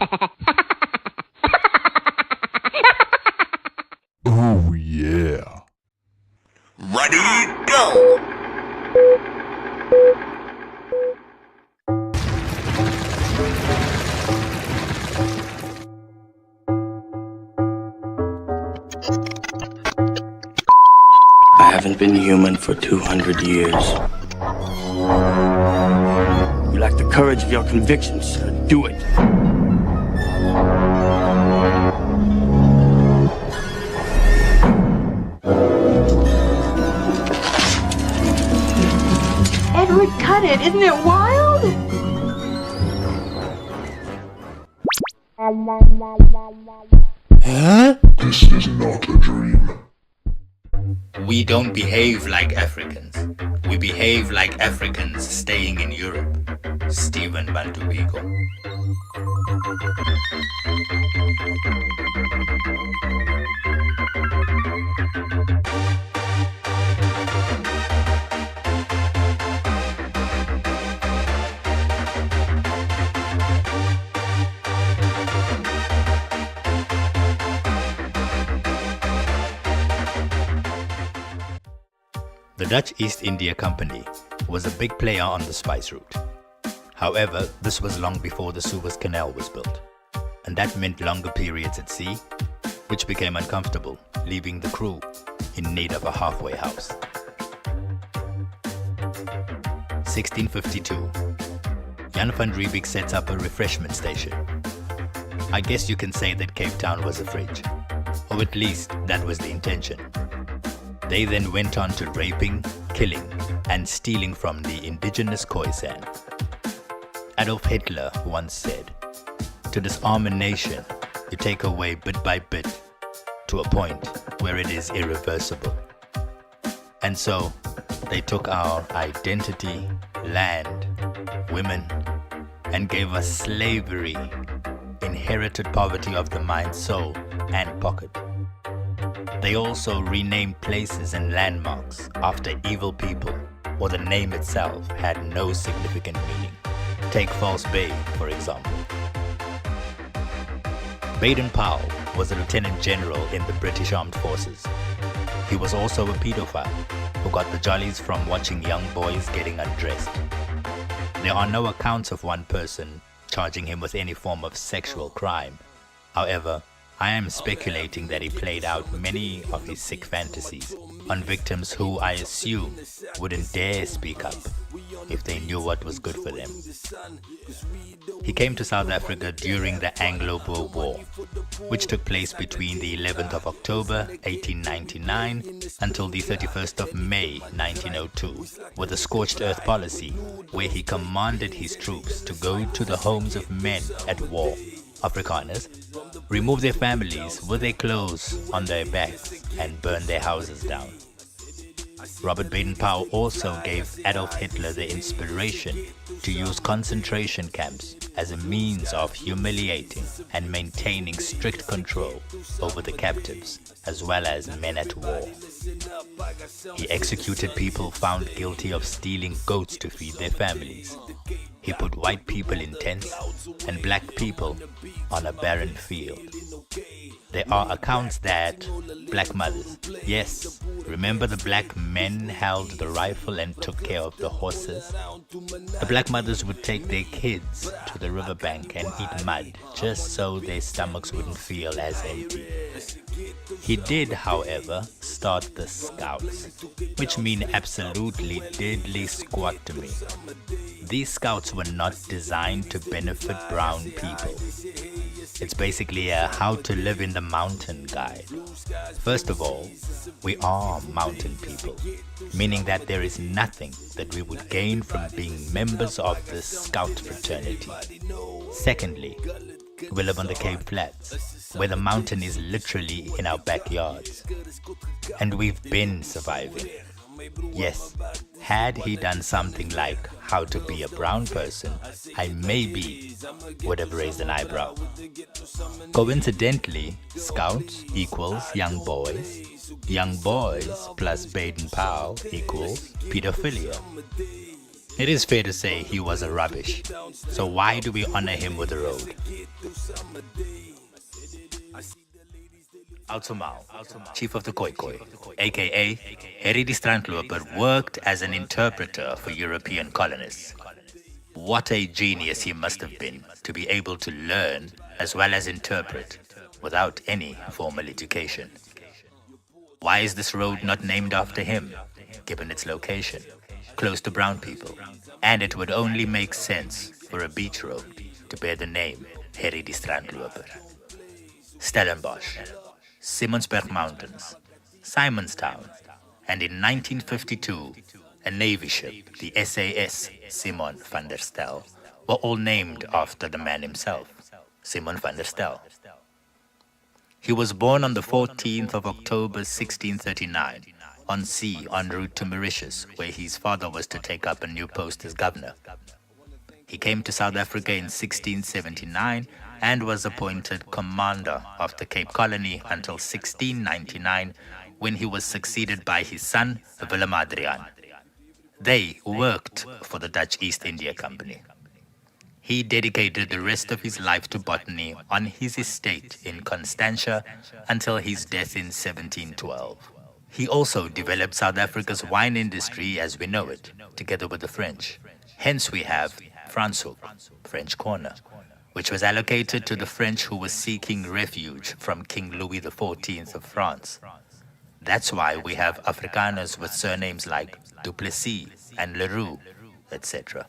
Oh yeah. Ready, go! I haven't been human for 200 years. You lack the courage of your convictions, sir. Do it. Edward, cut it. Isn't it wild? Huh? This is not a dream. We don't behave like Africans. We behave like Africans staying in Europe. Stephen Bantubigo. The Dutch East India Company was a big player on the spice route. However, this was long before the Suez Canal was built, and that meant longer periods at sea, which became uncomfortable, leaving the crew in need of a halfway house. 1652, Jan van Riebeeck sets up a refreshment station. I guess you can say that Cape Town was a fridge, or at least that was the intention. They then went on to raping, killing, and stealing from the indigenous Khoisan. Adolf Hitler once said, "To disarm a nation, you take away bit by bit to a point where it is irreversible." And so, they took our identity, land, women, and gave us slavery, inherited poverty of the mind, soul, and pocket. They also renamed places and landmarks after evil people, or the name itself had no significant meaning. Take False Bay, for example. Baden-Powell was a lieutenant general in the British Armed Forces. He was also a pedophile who got the jollies from watching young boys getting undressed. There are no accounts of one person charging him with any form of sexual crime. However, I am speculating that he played out many of his sick fantasies on victims who I assume wouldn't dare speak up if they knew what was good for them. He came to South Africa during the Anglo-Boer War, which took place between the 11th of October 1899 until the 31st of May 1902, with a scorched earth policy where he commanded his troops to go to the homes of men at war, Afrikaners, remove their families with their clothes on their backs and burn their houses down. Robert Baden-Powell also gave Adolf Hitler the inspiration to use concentration camps as a means of humiliating and maintaining strict control over the captives as well as men at war. He executed people found guilty of stealing goats to feed their families. He put white people in tents and black people on a barren field. There are accounts that black mothers, yes, remember the black men held the rifle and took care of the horses? The black mothers would take their kids to the riverbank and eat mud just so their stomachs wouldn't feel as empty. He did, however, start the Scouts, which mean absolutely deadly squat-to-me. These Scouts were not designed to benefit brown people. It's basically a how to live in the mountain guide. First of all, we are mountain people, meaning that there is nothing that we would gain from being members of the Scout fraternity. Secondly, we live on the Cape Flats, where the mountain is literally in our backyards. And we've been surviving. Yes, had he done something like how to be a brown person, I maybe would have raised an eyebrow. Coincidentally, Scouts equals young boys plus Baden-Powell equals pedophilia. It is fair to say he was a rubbish. So why do we honor him with a road? Altumau, chief of the Khoikhoi, aka Rudi Strandloper, worked as an interpreter for European colonists. What a genius he must have been to be able to learn as well as interpret without any formal education. Why is this road not named after him, given its location, close to brown people? And it would only make sense for a beach road to bear the name Rudi Strandloper. Stellenbosch, Simonsberg Mountains, Simonstown, and in 1952, a Navy ship, the SAS Simon van der Stel, were all named after the man himself, Simon van der Stel. He was born on the 14th of October 1639, on sea en route to Mauritius, where his father was to take up a new post as governor. He came to South Africa in 1679 and was appointed commander of the Cape Colony until 1699, when he was succeeded by his son, Willem Adriaan. They worked for the Dutch East India Company. He dedicated the rest of his life to botany on his estate in Constantia until his death in 1712. He also developed South Africa's wine industry as we know it, together with the French. Hence we have Franschhoek, French Corner, which was allocated to the French who were seeking refuge from King Louis XIV of France. That's why we have Afrikaners with surnames like Duplessis and Leroux, etc.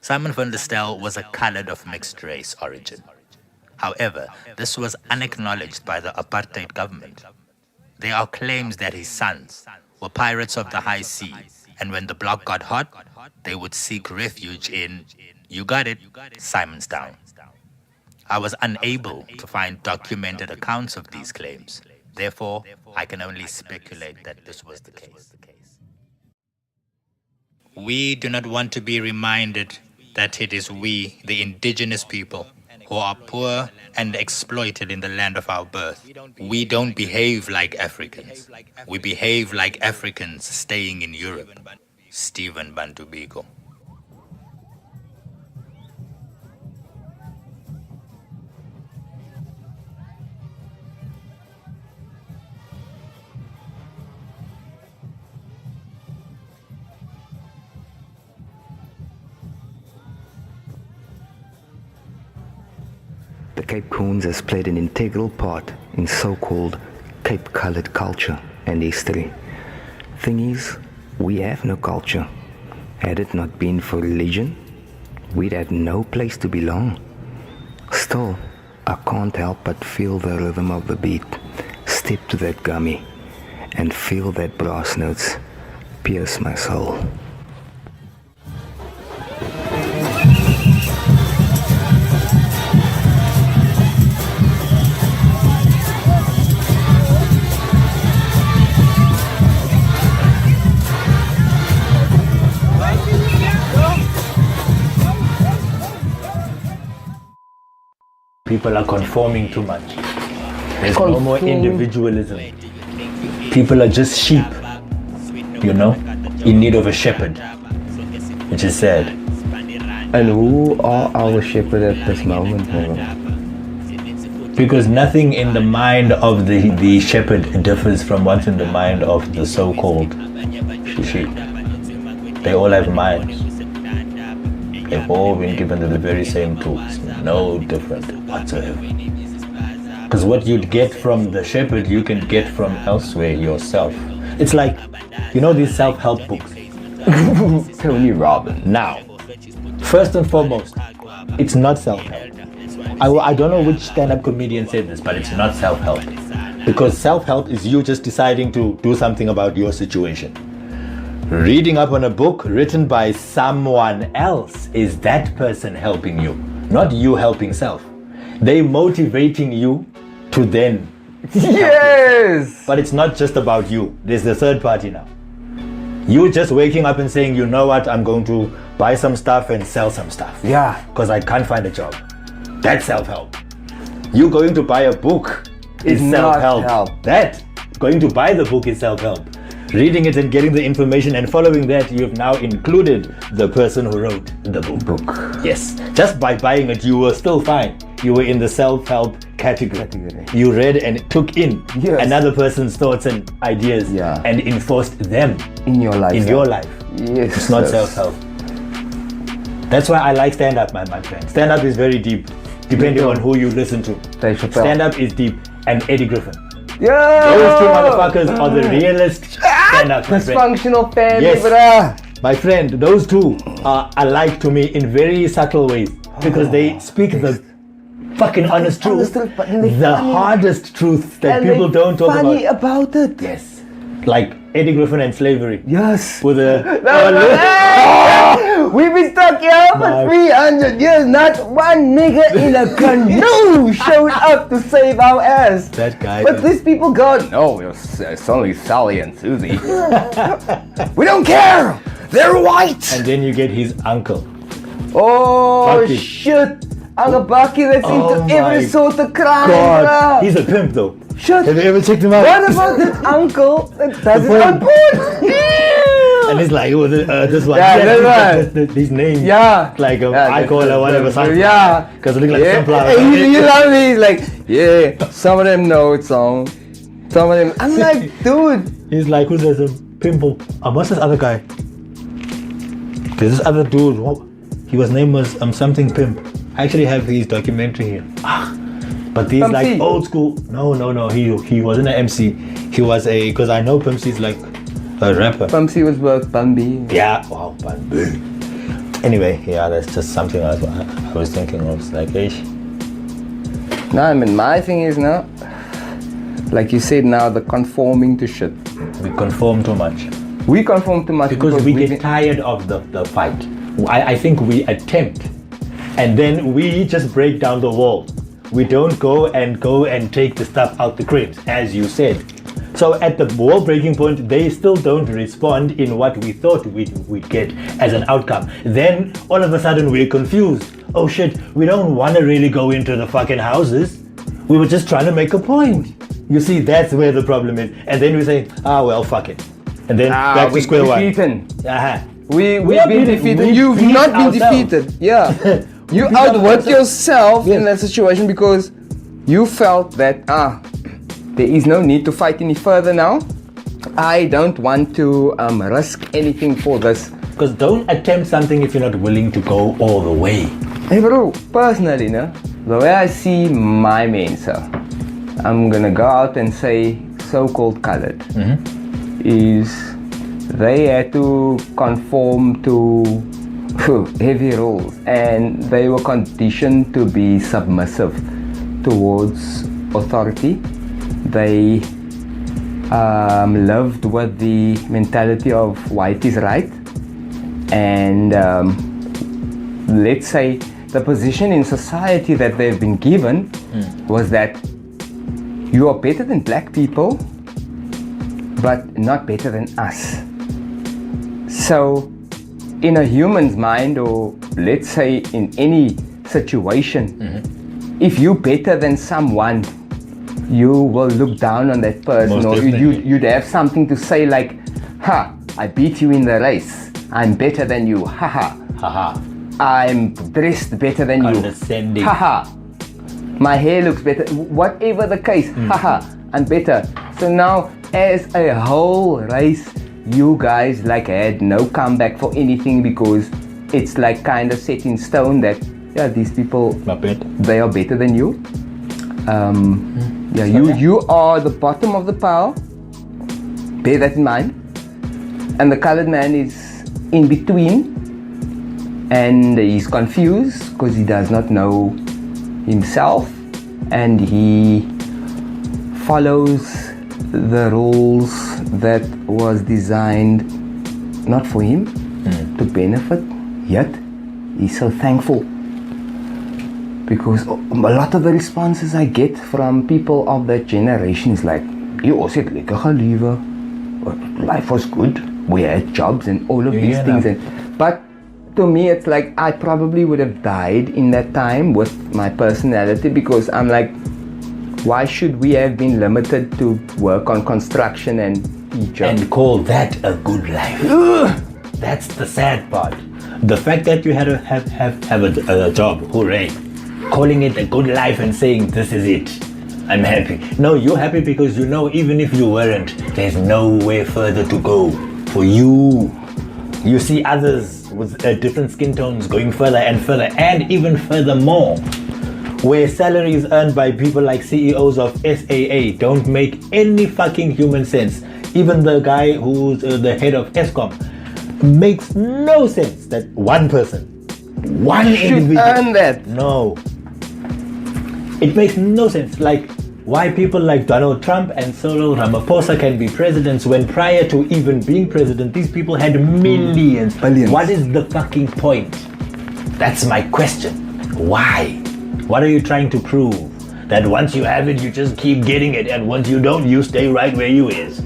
Simon van der Stel was a colored of mixed race origin. However, this was unacknowledged by the apartheid government. There are claims that his sons were pirates of the high sea, and when the block got hot, they would seek refuge in, you got it, Simonstown. I was unable to find documented accounts of these claims. Therefore, I can only speculate that this was the case. We do not want to be reminded that it is we, the indigenous people, who are poor and exploited in the land of our birth. We don't behave like Africans. We behave like Africans staying in Europe. Stephen Bantu Biko. The Cape Coons has played an integral part in so-called Cape-colored culture and history. Thing is, we have no culture. Had it not been for religion, we'd have no place to belong. Still, I can't help but feel the rhythm of the beat, step to that gummy, and feel that brass notes pierce my soul. People are conforming too much. There's no more individualism. People are just sheep, you know, in need of a shepherd, which is sad. And who are our shepherd at this moment? Because nothing in the mind of the shepherd differs from what's in the mind of the so-called sheep. They all have minds. They've all been given the very same tools, no different whatsoever. Because what you'd get from the shepherd, you can get from elsewhere yourself. It's like, you know these self-help books? Tony Robbins. Now, first and foremost, it's not self-help. I don't know which stand-up comedian said this, but it's not self-help. Because self-help is you just deciding to do something about your situation. Reading up on a book written by someone else is that person helping you, not you helping self. They motivating you to then Yes! But it's not just about you. There's the third party now. You just waking up and saying, you know what, I'm going to buy some stuff and sell some stuff. Yeah. Because I can't find a job. That's self-help. You going to buy a book is It's not self-help. help. That, going to buy the book is self-help. reading it and getting the information and following that, you've now included the person who wrote the book. Yes. Just by buying it, you were still fine. You were in the self-help category. You read and took in another person's thoughts and ideas and enforced them in your life. Yes. It's not self-help. That's why I like stand-up, my friend. Stand-up is very deep, depending on who you listen to. Stand-up is deep. And Eddie Griffin. Yeah. Those two motherfuckers are the realest stand-up. Dysfunctional family, yes. bruh. My friend, those two are alike to me in very subtle ways because they speak the fucking honest truth, the hardest truths that people don't talk about. Funny about it. Yes. Like Eddie Griffin and slavery. Yes. With a we've been stuck here for 300 years. Not one nigga in a canoe showed up to save our ass. That guy. But these people go, no, it's only Sally and Susie. We don't care. They're white. And then you get his uncle. Oh Bucky. shit. Uncle Bucky that's into every sort of crime. God. He's a pimp though. Shut. Have you ever checked him out? What about that uncle that does it on porn? And it's like, this one. Yeah, this one. These names. Yeah. Like I call or whatever. Yeah. Because it looks like a sunflower. You love me. He's like, yeah, some of them know it's on. Some of them. I'm like, dude. He's like, who's this? Pimple. What's this other guy? There's this other dude. His name was something Pimp. I actually have his documentary here. But these Pump like C. old school. No. He wasn't an MC. He was because I know Pimp C's like a rapper. Pump C was work Bambi. Yeah. Wow, Bambi. Anyway, yeah, that's just something I was thinking of. It's like, ish. No, I mean my thing is now, like you said now, the conforming to shit. We conform too much. We conform too much because we get tired of the fight. I think we attempt, and then we just break down the wall. We don't go and take the stuff out the cribs, as you said. So at the wall breaking point, they still don't respond in what we thought we'd get as an outcome. Then all of a sudden we're confused. Oh shit, we don't want to really go into the fucking houses. We were just trying to make a point. You see, that's where the problem is. And then we say, well, fuck it. And then back to square one. We've been defeated. You've not been defeated. Yeah. You outworked yourself in that situation because you felt that there is no need to fight any further now. I don't want to risk anything for this. Because don't attempt something if you're not willing to go all the way. Hey bro, personally, no, the way I see my men, sir, I'm gonna go out and say so-called colored is they had to conform to heavy rules, and they were conditioned to be submissive towards authority. They lived with the mentality of white is right, and let's say the position in society that they've been given was that you are better than black people, but not better than us. So in a human's mind, or let's say in any situation, if you're better than someone, you will look down on that person. Most or you'd have something to say like, I beat you in the race, I'm better than you, I'm dressed better than you, condescending, my hair looks better, whatever the case, I'm better. So now as a whole race, you guys like had no comeback for anything because it's like kind of set in stone that these people, they are better than you. You are the bottom of the pile. Bear that in mind. And the colored man is in between, and he's confused because he does not know himself, and he follows the rules that was designed not for him to benefit, yet he's so thankful because a lot of the responses I get from people of that generation is like, you also had lekker gelewe, life was good, we had jobs and all of these things, but to me it's like I probably would have died in that time with my personality, because I'm like, why should we have been limited to work on construction and feature. And call that a good life. That's the sad part. The fact that you had to have a job, hooray. Calling it a good life and saying this is it. I'm happy. No, you're happy because you know even if you weren't, there's nowhere further to go for you. You see others with different skin tones going further and even further more. Where salaries earned by people like CEOs of SAA don't make any fucking human sense. Even the guy who's the head of ESCOM makes no sense that one person, one individual earn that. No. It makes no sense. Like, why people like Donald Trump and Cyril Ramaphosa can be presidents when prior to even being president, these people had millions. Billions. What is the fucking point? That's my question. Why? What are you trying to prove? That once you have it, you just keep getting it, and once you don't, you stay right where you is.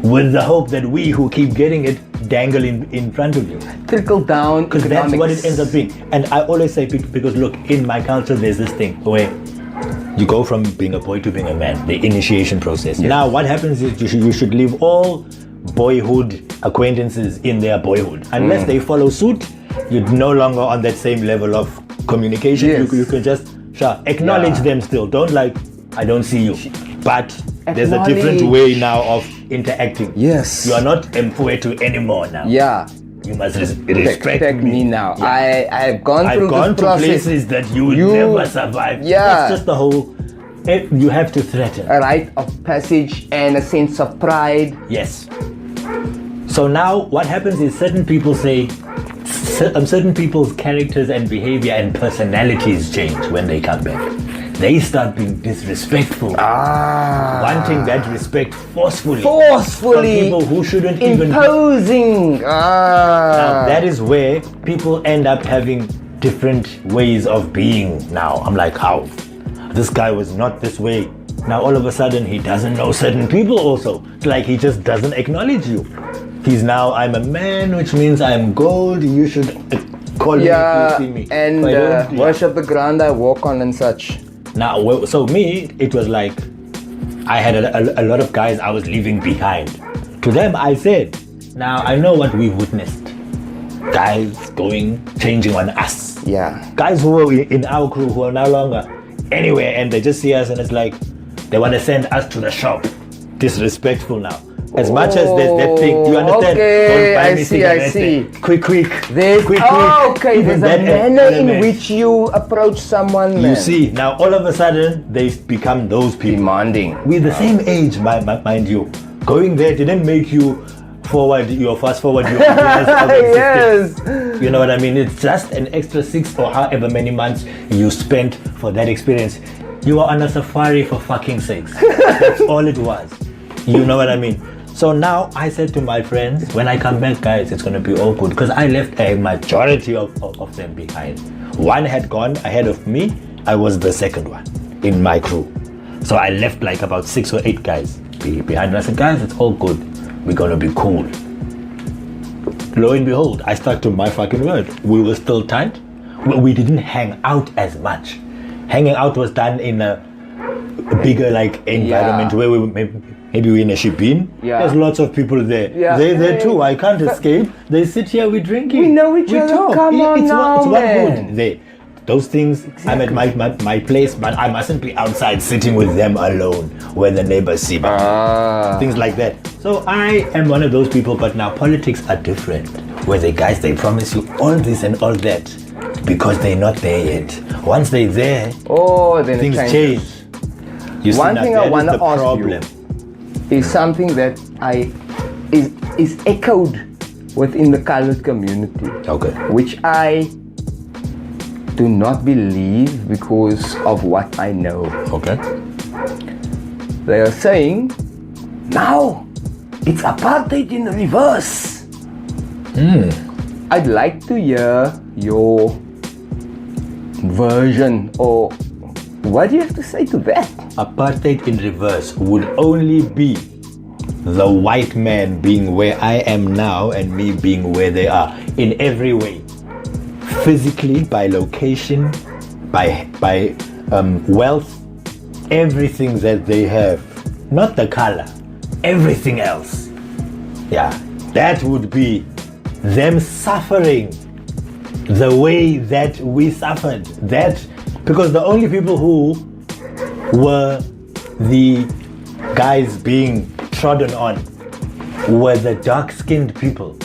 With the hope that we who keep getting it dangle in front of you. Trickle down. Because that's what it ends up being. And I always say, because look, in my culture, there's this thing where you go from being a boy to being a man, the initiation process. Yes. Now, what happens is you should leave all boyhood acquaintances in their boyhood. Unless they follow suit, you're no longer on that same level of communication. Yes. You can just acknowledge them still. Don't like, I don't see you. But there's a different way now of interacting. Yes. You are not Mfowethu anymore now. Yeah. You must respect me now. Yeah. I've gone through to process. Places that you would never survive. Yeah. That's just the whole, you have to threaten. A rite of passage and a sense of pride. Yes. So now what happens is certain people say, certain people's characters and behavior and personalities change when they come back. They start being disrespectful. Wanting that respect forcefully. From people who shouldn't imposing. Now that is where people end up having different ways of being now. I'm like, how? This guy was not this way. Now all of a sudden he doesn't know certain people also. It's like he just doesn't acknowledge you. He's now, I'm a man, which means I'm gold. You should call me if you see me. And worship the ground I walk on and such. Now, so me, it was like, I had a lot of guys I was leaving behind. To them, I said, now I know what we've witnessed. Guys changing on us. Yeah. Guys who were in our crew who are no longer anywhere, and they just see us and it's like, they want to send us to the shop. Disrespectful now. As much as there's that thing, you understand? Okay, Don't buy me cigarettes. I see. Quick. There's a manner in which you approach someone. You see, now all of a sudden, they become those people. Demanding. We're the same age, mind you. Going there didn't make you fast forward your years of existence. Yes. You know what I mean? It's just an extra 6 or however many months you spent for that experience. You were on a safari for fucking sakes. That's all it was. You know what I mean? So now I said to my friends, when I come back, guys, it's going to be all good. Because I left a majority of them behind. One had gone ahead of me. I was the second one in my crew. So I left like about 6 or 8 guys behind. And I said, guys, it's all good. We're going to be cool. Lo and behold, I stuck to my fucking word. We were still tight. We didn't hang out as much. Hanging out was done in a bigger environment where maybe we're in a ship-in. Yeah. There's lots of people there. Yeah. They're there too. I can't escape. They sit here, we're drinking. We know each other. Talk. Come on it's now, one man. good. There. Those things, I'm at my place, but I mustn't be outside sitting with them alone where the neighbors see me. Things like that. So I am one of those people, but now politics are different. Where the guys, they promise you all this and all that because they're not there yet. Once they're there, then things change. You one thing I want to ask problem. You is something that is echoed within the colored community. Okay. Which I do not believe because of what I know. Okay. They are saying, now it's apartheid in reverse. I'd like to hear your version, or what do you have to say to that? Apartheid in reverse would only be the white man being where I am now and me being where they are in every way. Physically, by location, by wealth, everything that they have. Not the color, everything else. Yeah, that would be them suffering the way that we suffered. That because the only people who were the guys being trodden on were the dark-skinned people,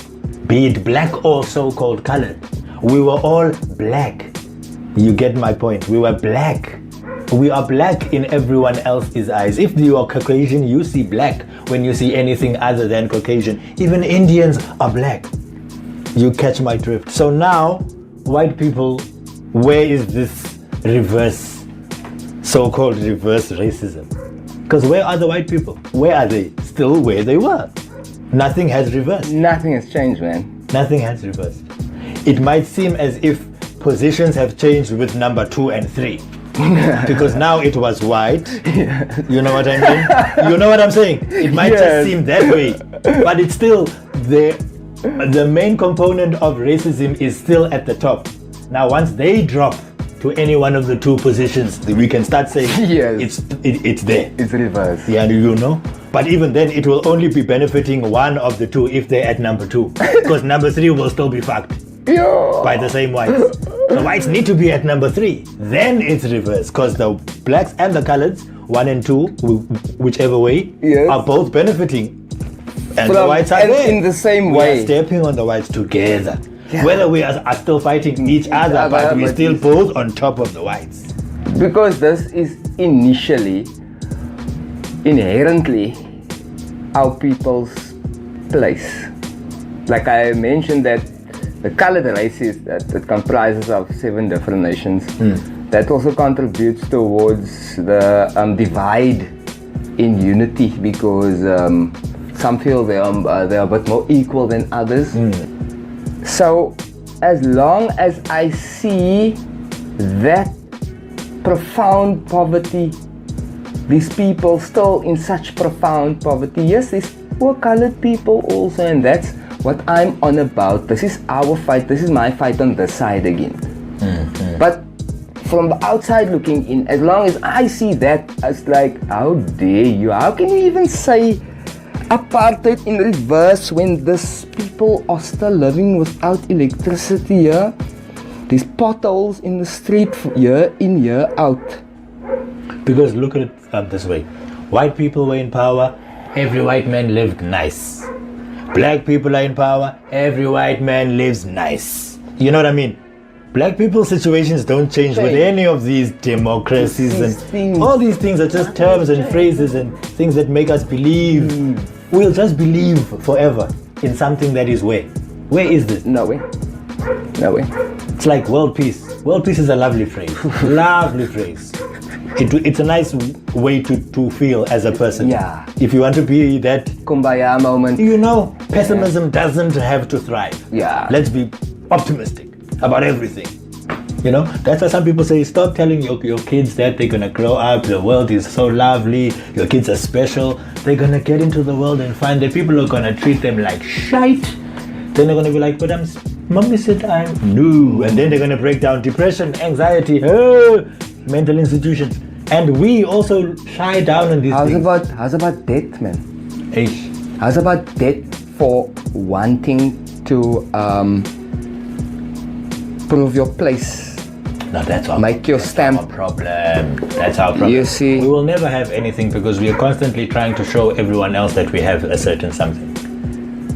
be it black or so-called colored. We were all black. You get my point. We were black. We are black in everyone else's eyes. If you are Caucasian, you see black when you see anything other than Caucasian. Even Indians are black. You catch my drift. So now, white people, where is this reverse, so-called reverse racism? Because where are the white people? Where are they? Still where they were. Nothing has reversed. Nothing has changed, man. Nothing has reversed. It might seem as if positions have changed with number 2 and 3. Because now it was white. You know what I mean? You know what I'm saying? It might just seem that way. But it's still the main component of racism is still at the top. Now once they drop to any one of the 2 positions, we can start saying it's there. It's reverse. Yeah, you know? But even then it will only be benefiting one of the 2 if they're at number 2. Because number 3 will still be fucked by the same whites. The whites need to be at number 3. Then it's reverse. Because the blacks and the coloreds, 1 and 2, whichever way, are both benefiting. And the whites are there. In the same we way. are stepping on the whites together. Yeah. Whether we are still fighting each other, but we're still both on top of the whites. Because this is inherently our people's place. Like I mentioned that the colored races that comprises of 7 different nations, that also contributes towards the divide in unity, because some feel they are a bit more equal than others. So as long as I see that profound poverty, these people still in such profound poverty, yes, there's poor colored people also, and that's what I'm on about. This is our fight. This is my fight on this side again. But from the outside looking in, as long as I see that, it's like, how dare you? How can you even say apartheid in reverse when these people are still living without electricity here? There's potholes in the street year in, year out. Because look at it this way. White people were in power, every white man lived nice. Black people are in power, every white man lives nice. You know what I mean? Black people's situations don't change with any of these democracies and all these things are just terms and phrases and things that make us believe. We'll just believe forever in something that is where. Where is this? No way. No way. It's like world peace. World peace is a lovely phrase. Lovely phrase. It's a nice way to feel as a person. Yeah. If you want to be that kumbaya moment. You know, pessimism doesn't have to thrive. Yeah. Let's be optimistic about everything. You know, that's why some people say, stop telling your kids that they're gonna grow up, the world is so lovely, your kids are special. They're gonna get into the world and find that people are gonna treat them like shite. Then they're gonna be like, but mommy said I'm no. And then they're gonna break down depression, anxiety, mental institutions. And we also shy down on these things. How's about debt, man? Eish. How's about debt for wanting to prove your place? No, that's our Make your stamp. our problem. That's our problem. You see, we will never have anything because we are constantly trying to show everyone else that we have a certain something.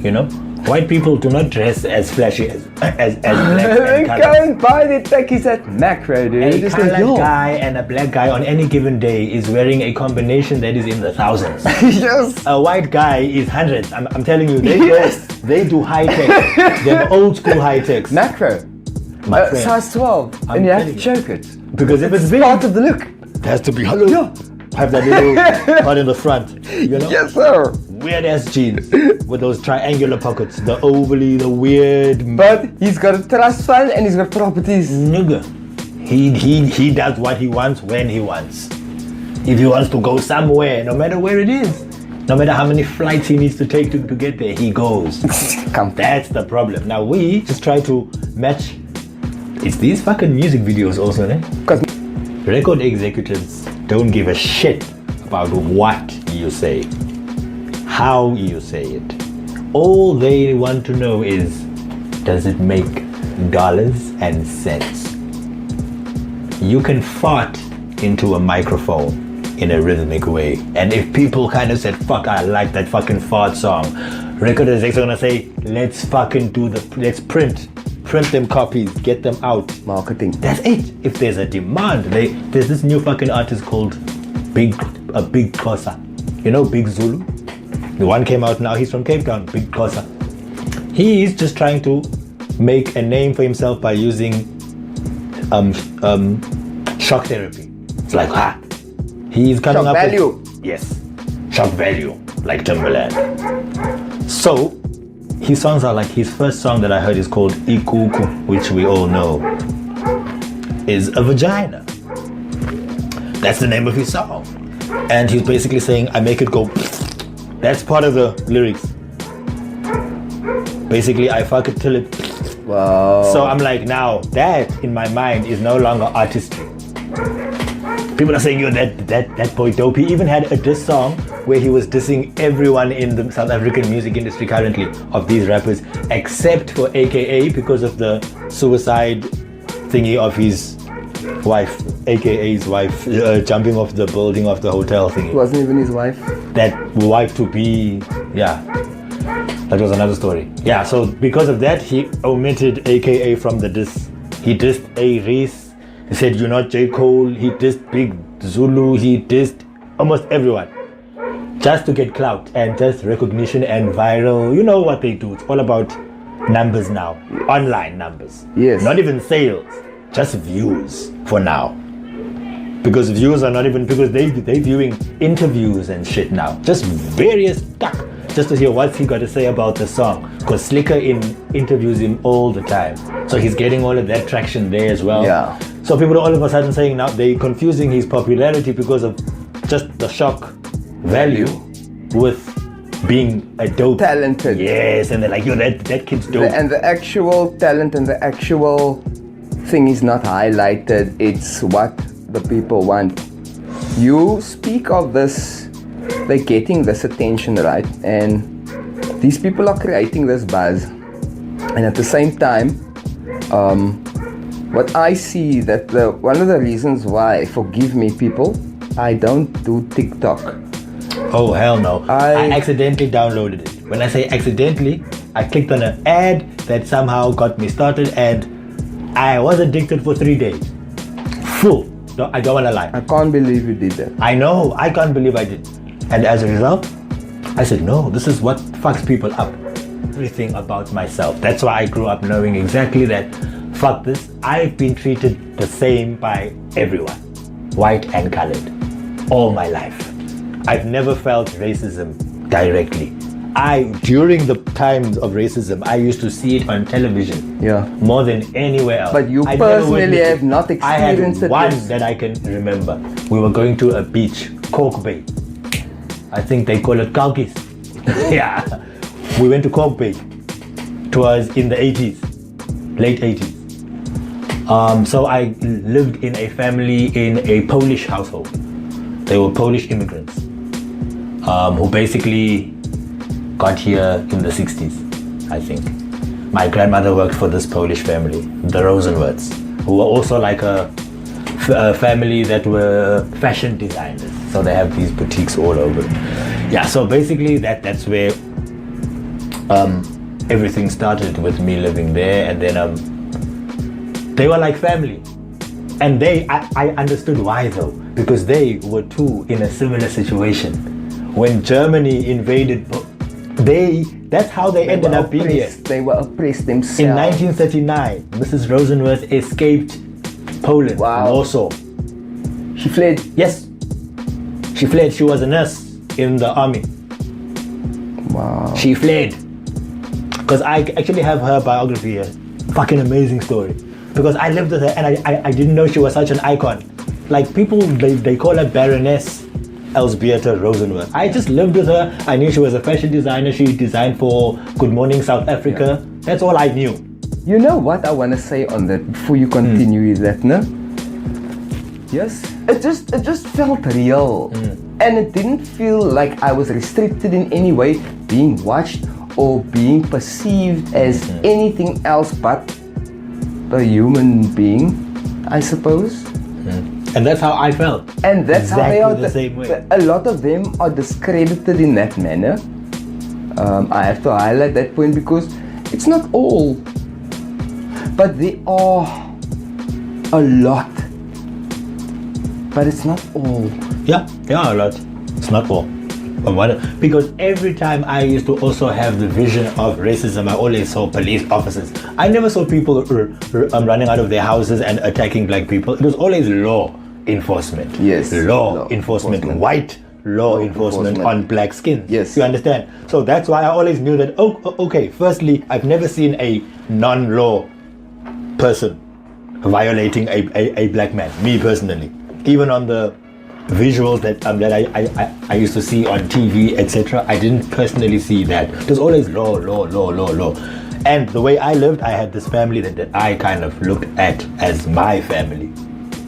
You know? White people do not dress as flashy as black and go and buy the techies at Macro, dude. A colored guy and a black guy on any given day is wearing a combination that is in the thousands. Yes. A white guy is hundreds. I'm telling you, they do high tech. They're old school high techs. Macro. My friend. Size 12. And you have to choke it. Because if it's big, part of the look. it has to be hollow. Yeah. Have that little part in the front. You know? Yes, sir. Weird ass jeans with those triangular pockets, the weird. But he's got a trust fund and he's got properties. Nigga, he does what he wants when he wants. If he wants to go somewhere, no matter where it is, no matter how many flights he needs to take to get there, he goes. That's the problem. Now we just try to match. It's these fucking music videos also, eh? Because record executives don't give a shit about what you say, how you say it, all they want to know is, does it make dollars and cents? You can fart into a microphone in a rhythmic way, and if people kind of said, fuck, I like that fucking fart song, record execs are gonna say, let's print them copies, get them out. Marketing. That's it. If there's a demand, there's this new fucking artist called Big Xhosa. You know Big Zulu? The one came out now, he's from Cape Town, Big Xhosa. He's just trying to make a name for himself by using shock therapy. It's like, he's coming shock up value. with, yes, shock value, like Timberland. So his songs are like, his first song that I heard is called Ikuku, which we all know is a vagina. That's the name of his song. And he's basically saying, I make it go. That's part of the lyrics. Basically, I fuck it till it. Wow. So I'm like, now that in my mind is no longer artistry. People are saying, yo, that boy dope. He even had a diss song where he was dissing everyone in the South African music industry currently of these rappers, except for AKA, because of the suicide thingy of his wife, AKA's wife, jumping off the building of the hotel thingy. It wasn't even his wife. That wife to be, yeah. That was another story. Yeah, so because of that, he omitted AKA from the diss. He dissed A. Reese. He said, you're not J. Cole. He dissed Big Zulu. He dissed almost everyone. Just to get clout and just recognition and viral. You know what they do. It's all about numbers now. Online numbers. Yes. Not even sales. Just views for now. Because views are not even, because they're viewing interviews and shit now. Just various stuff. Just to hear what's he got to say about the song. Because Slicker interviews him all the time. So he's getting all of that traction there as well. Yeah. So people are all of a sudden saying now they're confusing his popularity because of just the shock value with being a dope. Talented. Yes, and they're like, yo, that kid's dope. And the actual talent and the actual thing is not highlighted. It's what the people want. You speak of this, they're getting this attention, right? And these people are creating this buzz. And at the same time, what I see that one of the reasons why, forgive me people, I don't do TikTok. Oh, hell no. I accidentally downloaded it. When I say accidentally, I clicked on an ad that somehow got me started and I was addicted for 3 days. Full. No, I don't want to lie. I can't believe you did that. I know. I can't believe I did. And as a result, I said, no, this is what fucks people up. Everything about myself. That's why I grew up knowing exactly that, fuck this, I've been treated the same by everyone, white and colored, all my life. I've never felt racism directly. During the times of racism, I used to see it on television. Yeah. More than anywhere else. But you personally have not experienced it. I had one that I can remember. We were going to a beach, Cork Bay. I think they call it Kalkis. Yeah. We went to Cork Bay. It was in the 80s, late 80s. So I lived in a family in a Polish household. They were Polish immigrants who basically got here in the 60s, I think. My grandmother worked for this Polish family, the Rosenwerts, who were also like a family that were fashion designers. So they have these boutiques all over. Yeah, so basically that's where everything started with me living there, and then they were like family. And I understood why though, because they were too in a similar situation. When Germany invaded, that's how they ended up being here. They were oppressed themselves. In 1939, Mrs. Rosenwerth escaped Poland, Warsaw. She fled? Yes. She fled. She was a nurse in the army. Wow. She fled. Because I actually have her biography here. Fucking amazing story. Because I lived with her and I didn't know she was such an icon. Like people, they call her Baroness Elsbieta Rosenwerth. I just lived with her. I knew she was a fashion designer. She designed for Good Morning South Africa. Yeah. That's all I knew. You know what I want to say on that before you continue with that, no? Yes. It just felt real. And it didn't feel like I was restricted in any way, being watched or being perceived as anything else but a human being, I suppose. And that's how I felt. And that's exactly how they are the same way. A lot of them are discredited in that manner. I have to highlight that point because it's not all, but there are a lot, but it's not all. Yeah, a lot. It's not all. Because every time I used to also have the vision of racism, I always saw police officers. I never saw people running out of their houses and attacking black people. It was always law enforcement. Yes. Law enforcement. White law enforcement on black skin. Yes. You understand? So that's why I always knew that, okay, firstly, I've never seen a non-law person violating a black man, me personally. Even on the visuals that I used to see on TV, etc., I didn't personally see that. It was always law. And the way I lived, I had this family that I kind of looked at as my family,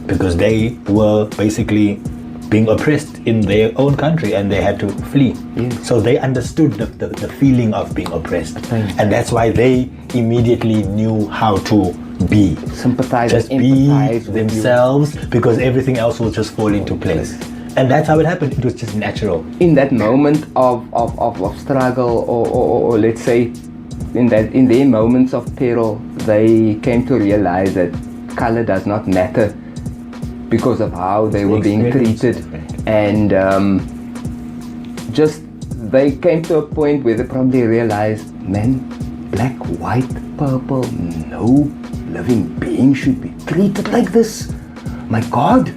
because they were basically being oppressed in their own country and they had to flee. So they understood the feeling of being oppressed, and that's why they immediately knew how to be sympathize, just be themselves, because everything else will just fall into place. And that's how it happened. It was just natural. In that moment of struggle, or let's say in their moments of peril, they came to realize that color does not matter because of how they were being treated, and just they came to a point where they probably realized, man, black, white, purple, no living being should be treated like this. My God.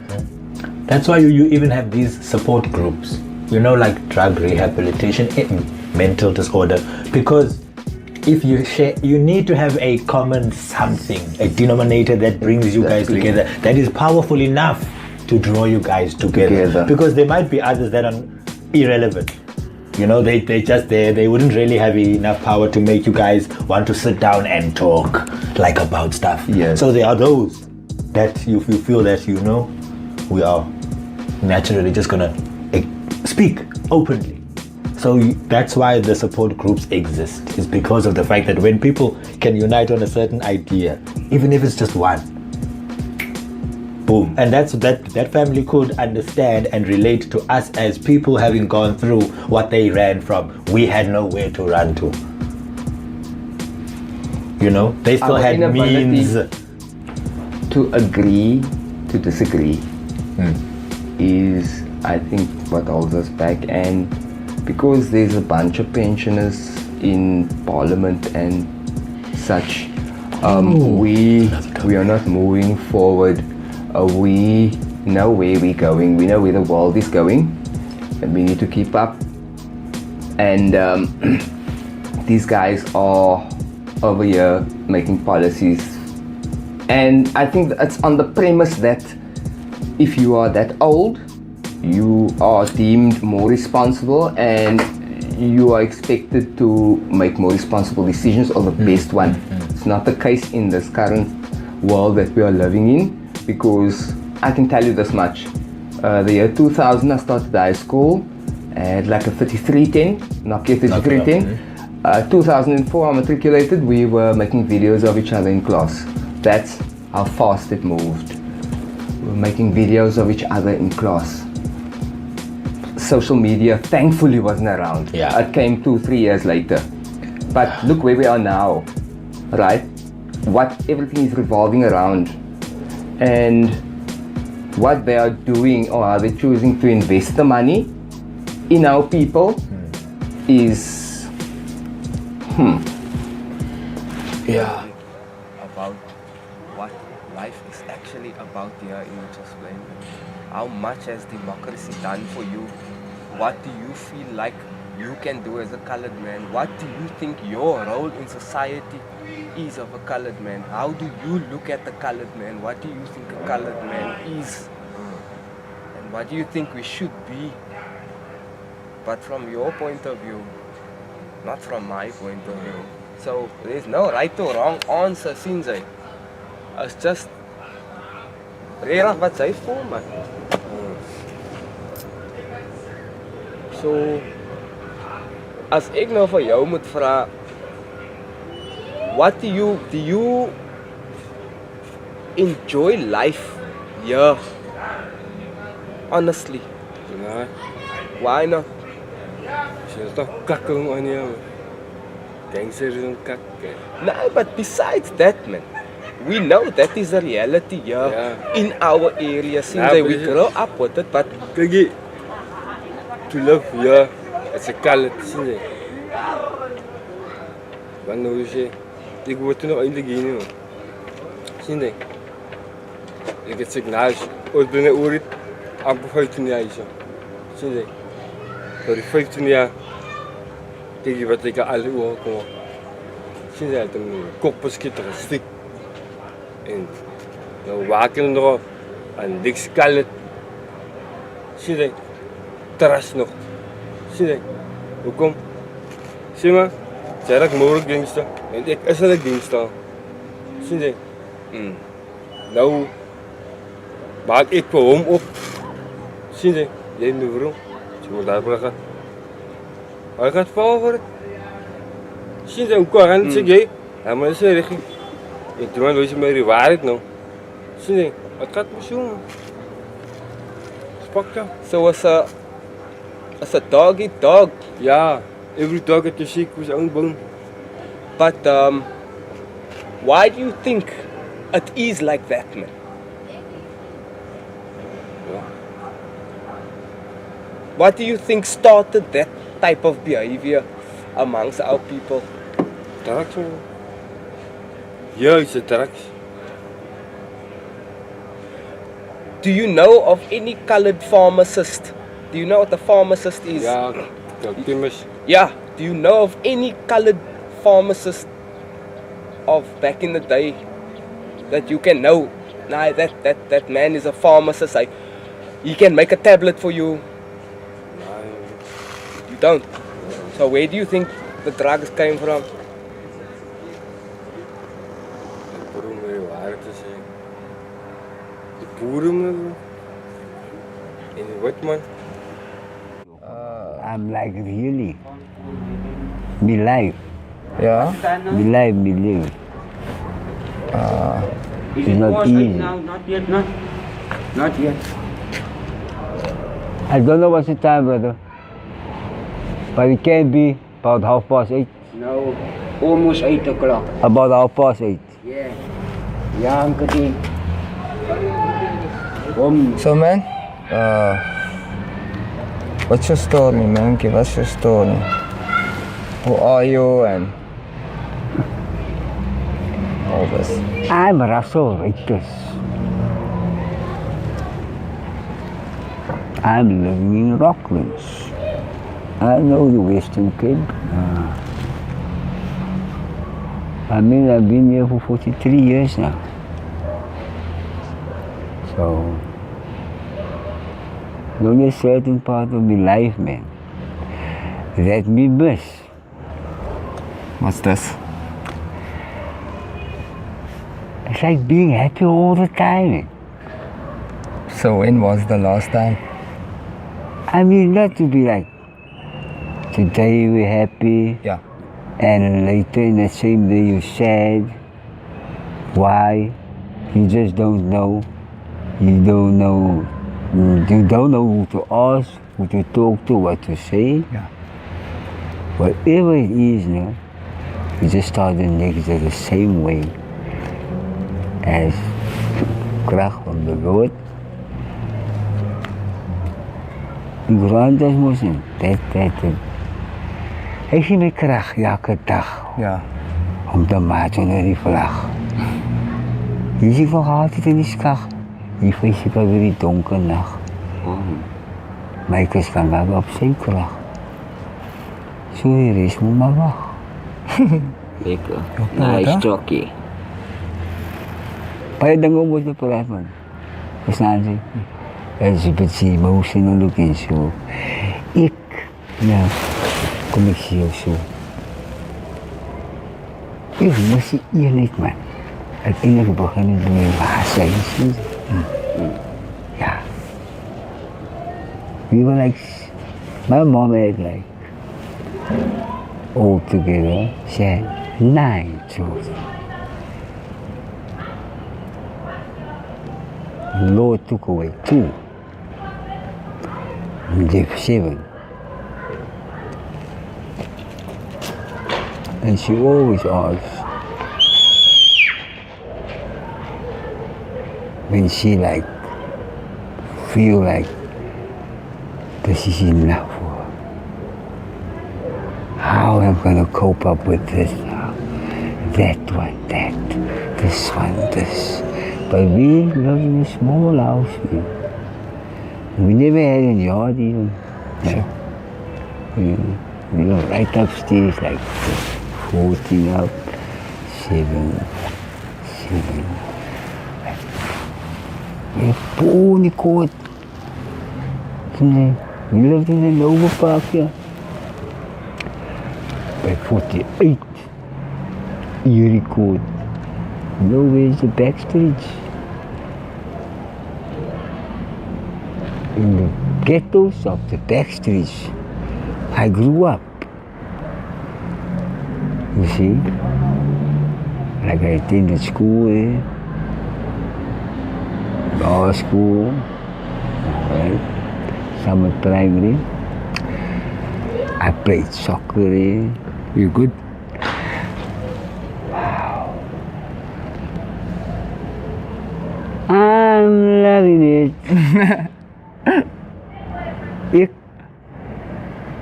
That's why you even have these support groups, like drug rehabilitation, mental disorder, because if you share, you need to have a common something, a denominator that brings you guys together, that is powerful enough to draw you guys together. Because there might be others that are irrelevant. They just there. They wouldn't really have enough power to make you guys want to sit down and talk about stuff. Yes. So there are those that you feel that we are naturally just gonna speak openly. So that's why the support groups exist. Is because of the fact that when people can unite on a certain idea, even if it's just one, boom. And that family could understand and relate to us as people having gone through what they ran from. We had nowhere to run to. They still had means to agree to disagree is, I think, what holds us back. And because there's a bunch of pensioners in Parliament and such, we are not moving forward. We know where we're going. We know where the world is going, and we need to keep up. And these guys are over here making policies, and I think it's on the premise that if you are that old, you are deemed more responsible and you are expected to make more responsible decisions, or the best one. It's not the case in this current world that we are living in, because I can tell you this much. The year 2000 I started high school, I had like a 3310, Nokia 3310. 2004 I matriculated, we were making videos of each other in class. That's how fast it moved. We were making videos of each other in class. Social media thankfully wasn't around. It came 2-3 years later. But look where we are now, right? What everything is revolving around, and what they are doing, or how they're choosing to invest the money in our people is about what life is actually about here in Mitchell's Plain. How much has democracy done for you? What do you feel like you can do as a colored man? What do you think your role in society is of a colored man? How do you look at the colored man? What do you think a colored man is? And what do you think we should be? But from your point of view, not from my point of view. So there's no right or wrong answer, sien jy. It's just regtig wat sy voel, man. So as ek nou vir jou moet vra, what do you enjoy life here? Honestly. No. Why not? She's not kakking on you. Gangsters don't kak. No, but besides that, man, we know that is the reality here in our area. Since Yeah, we grow up with it, but Kijk, to live here, it's a colored, zie je. Wat nou je? Ik word er nog eindelijk in, zie je. Ik heb signaals, ooit ben ik ooit amper 15 jaar is, zie je. Voor die 15 jaar, kijk je wat ik al alle oren kom. Zie je, het een kopperschitter stik. En dan waken erop, en niks colored. Zie je, terras nog. Zie je, hoe kom? Zie maar, zij dat mogelijk diensten. En ik is dat diensten. Zie je, nou maak ik voor hem op. Zie je, jij nu waarom? Ze wordt daar gaan. Hij gaat vallen voor het. Zie je, hoe kan het zeg jij? Ja, maar dat is erg. En toen weet je maar die waarheid nou. Zie je, het gaat me zo. So as a dog eat dog. Yeah, every dog at the seek was own bone. But why do you think it is like that, man? Yeah. What do you think started that type of behavior amongst our people? Drugs, man. Yeah, it's a drugs. Do you know of any colored pharmacist? Do you know what a pharmacist is? Yeah, chemist. Yeah. Do you know of any colored pharmacist of back in the day that you can know? Nah, that man is a pharmacist. He can make a tablet for you. You don't. So where do you think the drugs came from? I'm like really, me life. Yeah? Me life, me live. It's not easy. Not yet. I don't know what's the time, brother. But it can be about 8:30. No, almost 8 o'clock. About 8:30. Yeah. Yeah, I'm kidding. So man, what's your story, man? Give us your story. Who are you and all this? I'm Russell Rickers. I'm living in Rocklands. I know the Western Cape. I've been here for 43 years now. So, there's only a certain part of my life, man, that me miss. What's this? It's like being happy all the time, man. So when was the last time? I mean, not to be like, today we're happy, Yeah. and later in the same day you're sad. Why? You just don't know. You don't know who to ask, who to talk to, what to say. Yeah. Whatever it is, you just start the next day the same way as krag on the road. Die gronders moes in dat. Hy sien my krag elke dag. Ja. Om te maak onder die vlag. Jy sien van altyd in die skag. Jy vrees ek weer die donker nag. My kus kan maar op sy krag. So hier is moet maar wag. Lekker. Nice jockey. Baie dinge moet jy praat man. Verstaan jy? As jy bet sy emotional look en so. Kom ek sê jou so. Ek moes die eenheid man. Uiteindelik begin het met bahasa en yeah. We were like, my mom had like Altogether, she had 9 children. The Lord took away 2 and left 7. And she always asks, when she feel like this is enough for her. How am I gonna cope up with this now? That one, that, this one, this. But we live in a small house. We never had a yard even. Right upstairs, like 14 up, 7. We pony court. We lived in an overpark here. By 48, Erie Court. Where's the backstreets? In the ghettos of the backstreets, I grew up. You see? Like I attended school there. Law school, right? Summer primary. I played soccer there. You good? Wow. I'm loving it.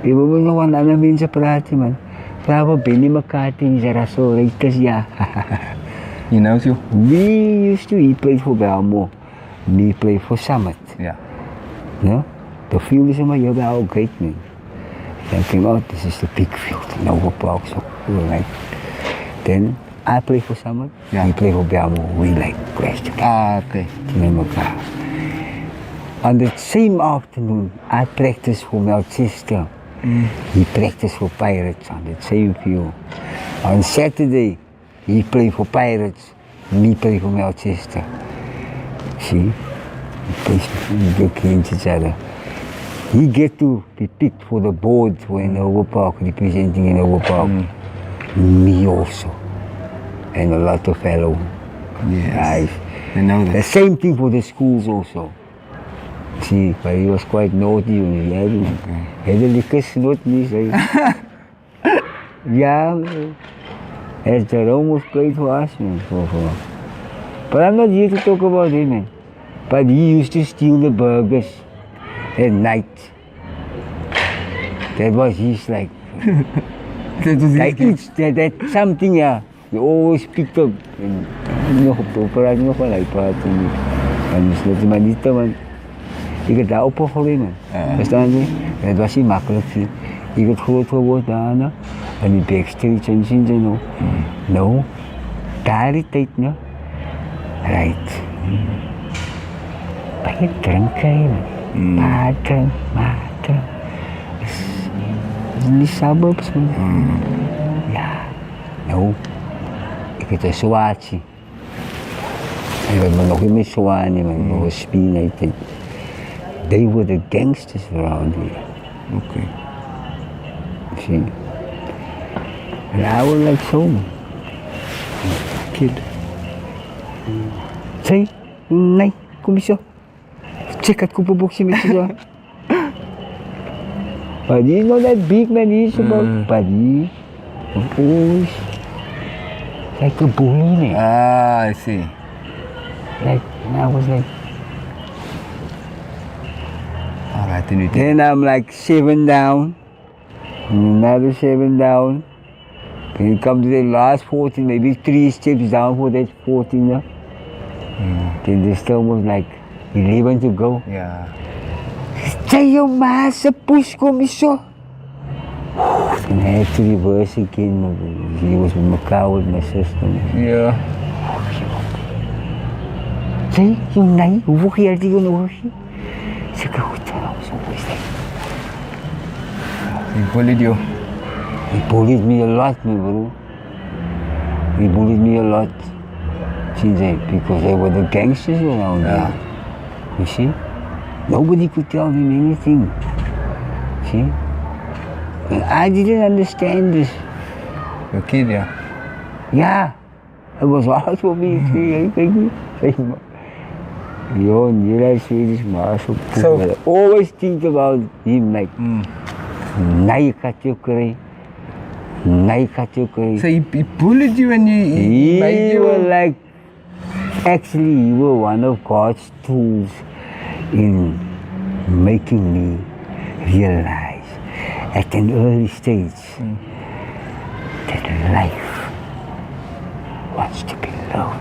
Iba mo naman namin sa parati man. Prava Benny McCarthy sa raso, latest ya. You know you? We used to play for Belmo. Me play for Summit. Yeah. No? The field is my our great man. Then came out, this is the big field, in Overpark, so we were like, then I play for Summit, he play for Belmo, we like crash together. Ah, okay. On the same afternoon, I practiced for Melchester. He practiced for Pirates on the same field. On Saturday, he played for Pirates, me play for Melchester. See? We against each other. He get to be picked for the board for an Overpark, representing an Overpark. Me also. And a lot of fellow guys. I know that. The same thing for the schools also. See, but he was quite naughty when he had a little snot me, say. Yeah, as Jerome was played for us, man. But I'm not here to talk about him, man. But he used to steal the burgers at night. That was his like. That something, yeah. He always picked up. Praat mo pa like party. En dus dat maar niet man. Ik het daar opgevallen man. Verstaan je? Het was niet makkelijk. Ik het groot geworden daarna. En die backstage en zien ze nog. Nou, daar die tijd nog. Right. Bij je drinken, maten. In die suburbs man. Ja. Nou, ik het een zwaartje. En we hebben nog niet zwaar niet, maar nog een spin. They were the gangsters around here. Okay. See? And I was like so. Kid. Say, nee, kom eens zo. Check het koepenboekje met je zo. But he's not that big man, he's about, but he always like a bully. Ah, I see. Like, and I was like, alright, then I'm like 7 down, another 7 down. Then you come to the last 14, maybe 3 steps down for that 14. Then there's still was like 11 to go. Yeah. Say your master push kom so. And I had to reverse again. He was with my car with my sister. Yeah. Say, yung nai, hoeveel keer die nog? Zeg ik goed, zo is dat. He bullied you? He bullied me a lot, my bro. He bullied me a lot. Because they were the gangsters around here. You see? Nobody could tell him anything. See? And I didn't understand this. Your kid, yeah? Yeah, it was hard for me. So I always think about him like, So he bullied you and he made you were like, actually you were one of God's tools in making me realize at an early stage that life wants to be loved.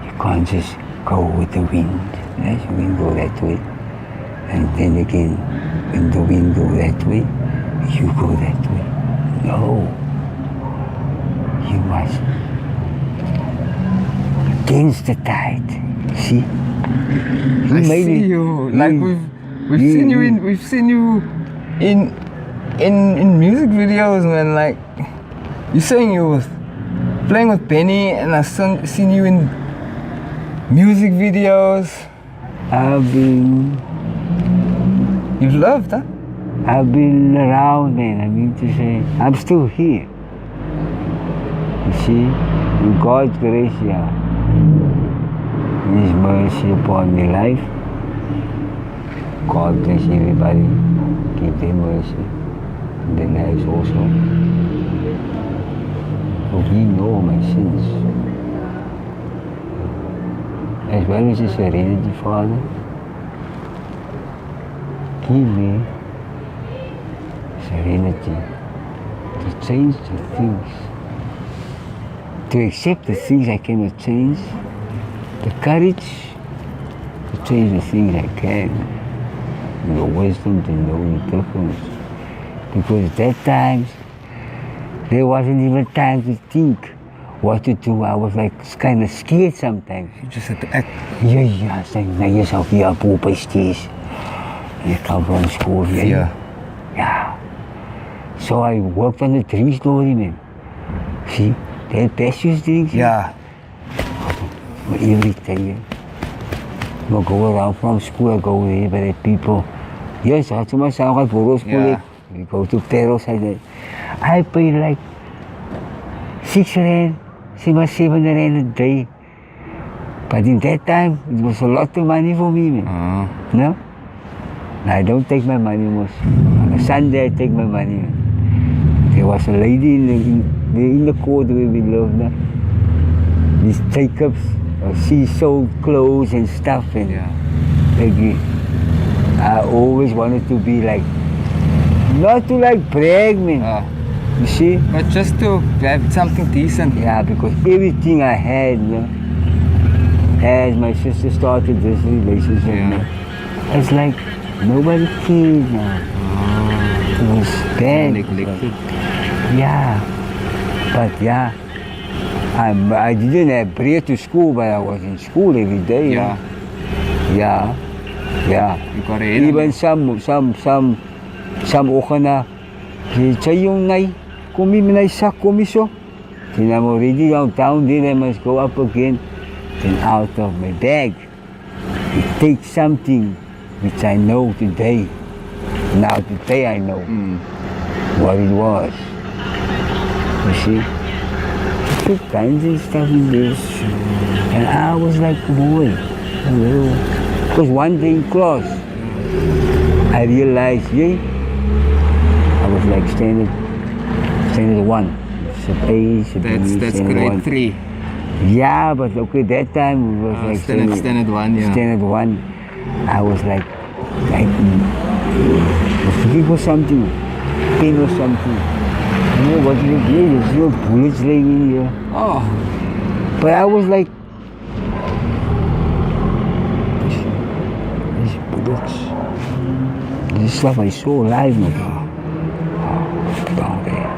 You can't just go with the wind. Yes, the wind go that way. And then again, when the wind go that way, you go that way. No. You must against the tide. See? I see you. Like we've seen you in music videos, man. Like you're saying you was playing with Benny, and I've seen you in music videos. You've loved, huh? I've been around, man. I mean to say, I'm still here. You see, in God's grace, yeah. His mercy upon my life. God bless everybody. Keep their mercy in their lives also. For He knows my sins. As well as His serenity, Father. Give me serenity to change the things, to accept the things I cannot change, the courage to change the things I can, and the wisdom to know the difference. Because at that times, there wasn't even time to think what to do. I was like kind of scared sometimes. You just had to act. Yeah, saying, now yourself, you are poor pasties. You come from school, yeah. So I worked on the tree story, man. See, they had pasture drinks. Yeah. Every day. I go around from school, I go there by the people. Yes, I had to myself at Borough School. Yeah. We go to Peros, I pay like 6 rand, 7 rand a day. But in that time, it was a lot of money for me, man. No? I don't take my money most. On a Sunday, I take my money. There was a lady in the court where we lived. These Jacobs, she sold clothes and stuff. And like, I always wanted to be like, not to like brag, man. You see? But just to have something decent. Yeah, because everything I had, as my sister started this relationship, it's like, nobody cared now. It was bad. Neglected. Yeah. But yeah, I didn't have bread to school, but I was in school every day. Yeah. Yeah. You got it. Even some okana, say yung nai, kumi minay sak komiso. Then I'm already downtown, then I must go up again. Then out of my bag, it takes something which I know today. Now today I know what it was. You see? Took kinds of stuff in this. And I was like, boy. Because one day in class, I realized, I was like standard 1. That's grade 3. Yeah, but okay, that time it was like standard 1, yeah. Standard 1. I was like looking for something, pain or something. You know what you did? There's no bullets laying in here. Oh. But I was like, these bullets, this stuff I saw live, man. Down there.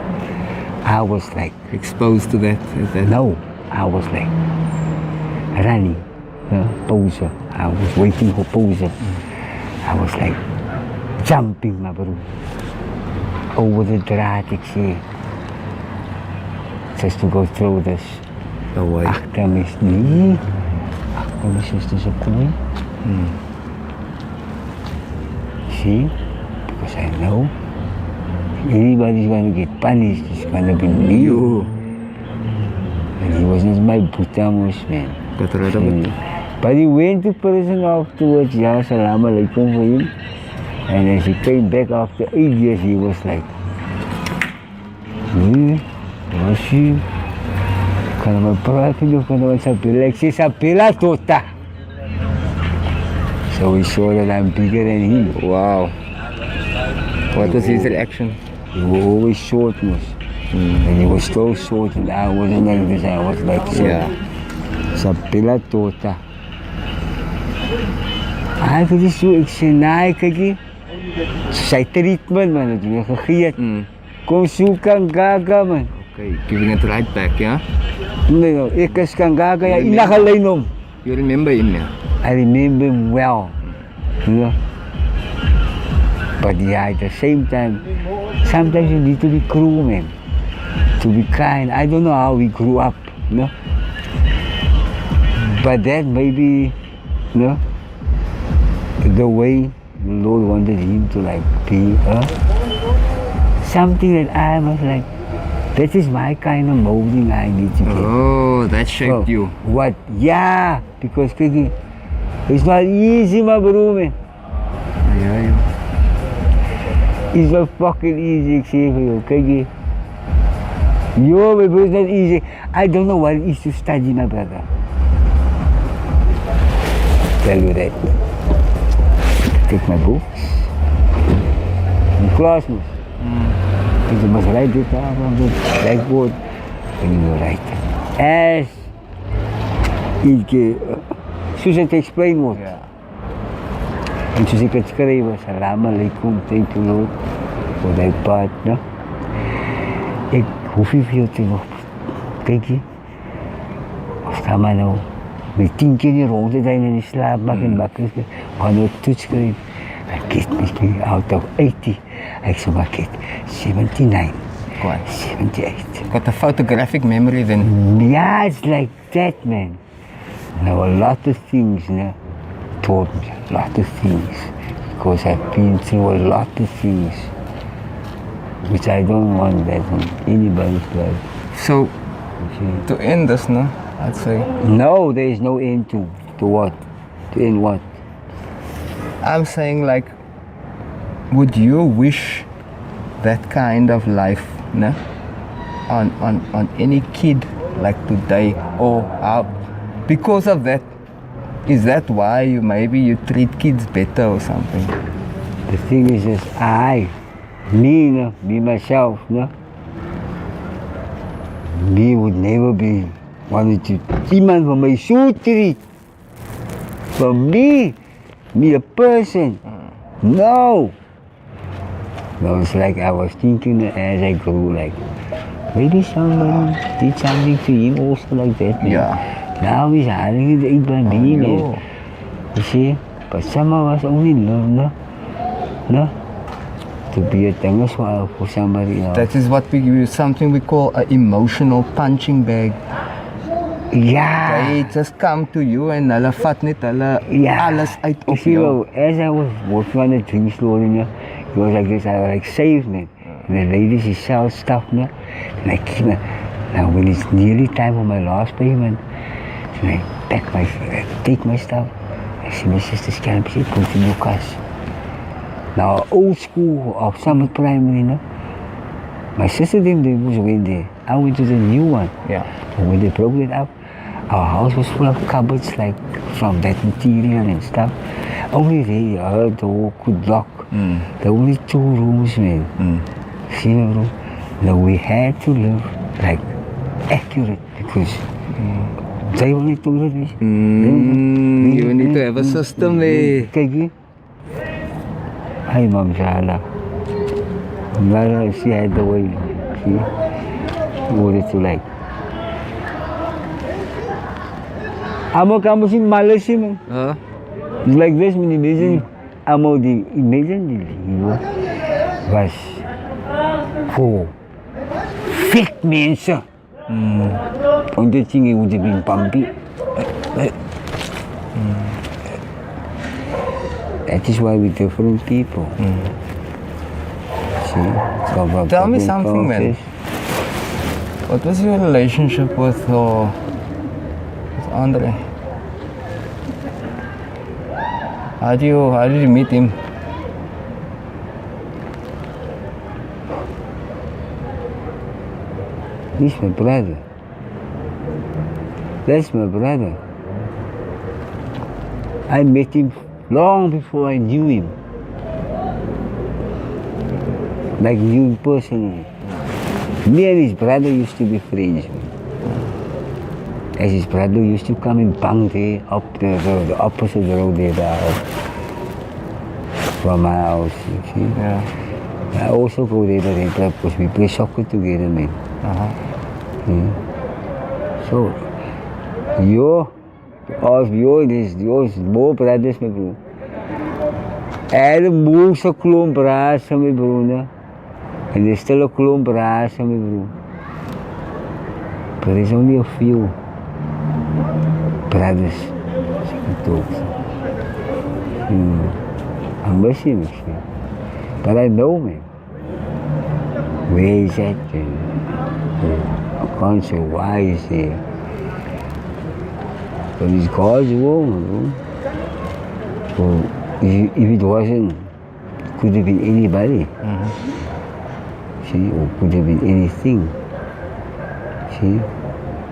I was like exposed to that. No, I was like running, poser. I was waiting for poser. I was like jumping, my bro, over the dramatic sea, just to go through this. Away. Achter my sister's a koe. See, because I know anybody's going to get punished, it's going to be me. And he was just my butamus, man. Got rid of it. But he went to prison afterwards, yeah, salam alaikum for him. And as he came back after 8 years, he was like, was je? Kan we praten of kan we sapila? Ik zei sapila tota. So he saw that I'm bigger than him. Wow. What was his reaction? He was always short, and he was so short, and I wasn't like this. I was like, sapila tota. Hij had dus zo, ik zei, nee, kijk je. Zij treatment, man, dat je gegeet. Kom zoeken gaga, man. Okay, giving it right back, yeah? No, ik is kan gaga, ja, inagalain om. You remember him, yeah? I remember him well, you know. But yeah, at the same time, sometimes you need to be cruel, man. To be kind. I don't know how we grew up, you know. But that maybe, you know, the way the Lord wanted him to like be something that I was like, that is my kind of molding I need to get. Oh, that shaped you. What? Yeah, because it's not easy, my bro, man. Yeah. It's not fucking easy, ik zeg voor jou, kijk je. Yo, my bro, it's not easy. I don't know what it is to study, my brother. Tell you that. Take my books. In class, you must write it out on the blackboard and you will write. As soos het explain word. En soos ek het skryf, salam alaikum, thank you Lord for that part, no? Ek hoef nie veel te nog, kyk jy, of gaan maar nou met 10 keer die rond te zijn in die slaapbak en bakken, gaan nou toets skryf. I get me out of 80. I said, I get 79. What? 78. Got a photographic memory then? Yeah, it's like that, man. Now a lot of things taught me, a lot of things. Because I've been through a lot of things. Which I don't want that in anybody's life. So, to end this, no? I'd say. No, there is no end to what? To end what? I'm saying, like, would you wish that kind of life, no? On any kid like today, or because of that, is that why you treat kids better or something? The thing is just me myself, no? Me would never be wanted to iemand van my so treat. For me a person. No. No, it's like I was thinking as I grew, like maybe somebody did something to him also like that. Man. Yeah. Now he's hiding it by me, man. You see? But some of us only love, no? To be a thing for somebody else. That is what something we call an emotional punching bag. Yeah. They just come to you and hulle vat net alles uit op jou. As I was working on the drink store, it was like this, I was like saved, man. And the lady, she sells stuff, and I keep it. Now when it's nearly time for my last payment, and I take my stuff, I see my sister's camp, she put in your cash. Now old school of Summit Primary, my sister didn't went there. I went to the new one. Yeah. And when they broke it up, our house was full of cupboards like from that material and stuff. Only they heard the door could lock. There were only 2 rooms, man. See my room? Now we had to live like accurate because they only told us. You need to have a system there. Kijk je? Hey, Mom Shala. Now she had the way. See? What is it like? Kamu sih males sih, man. Like this, man. Imagine, imagine was voor fit mensen. Want dit ding moet je in pampi. That is why we're different people. Tell me something, man. What was your relationship with Andre? How did you meet him? He's my brother. That's my brother. I met him long before I knew him. Like knew him personally. Me and his brother used to be friends. As his brother used to come and bang there up the opposite road there from my house, you see. Yeah. I also go there because we play soccer together, man. So, yours more brothers, my bro. En de moeste klomp braas van mijn broer. En there's still a klomp braas van mijn broer. But there's only a few brothers as I can talk to. I'm missing him, but I know him. Where is that? I can't say why he's there. But it's God's will, bro. So if it wasn't, it could have been anybody. See, or could have been anything. See,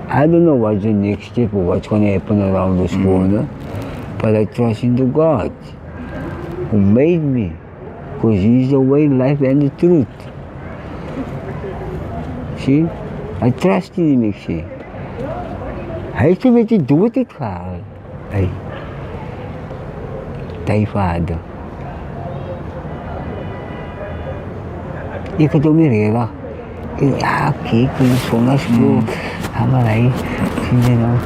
I don't know what's the next step or what's going to happen around this corner, but I trust in the God who made me, because He's the way, life, and the truth. See, I trust in Him, ek sê. Hy het met die dood het gehaal. Hy, die Vader. Ek het hom nie redig. Ja, kijk, die sondags bro. Amalai, sien jy nou?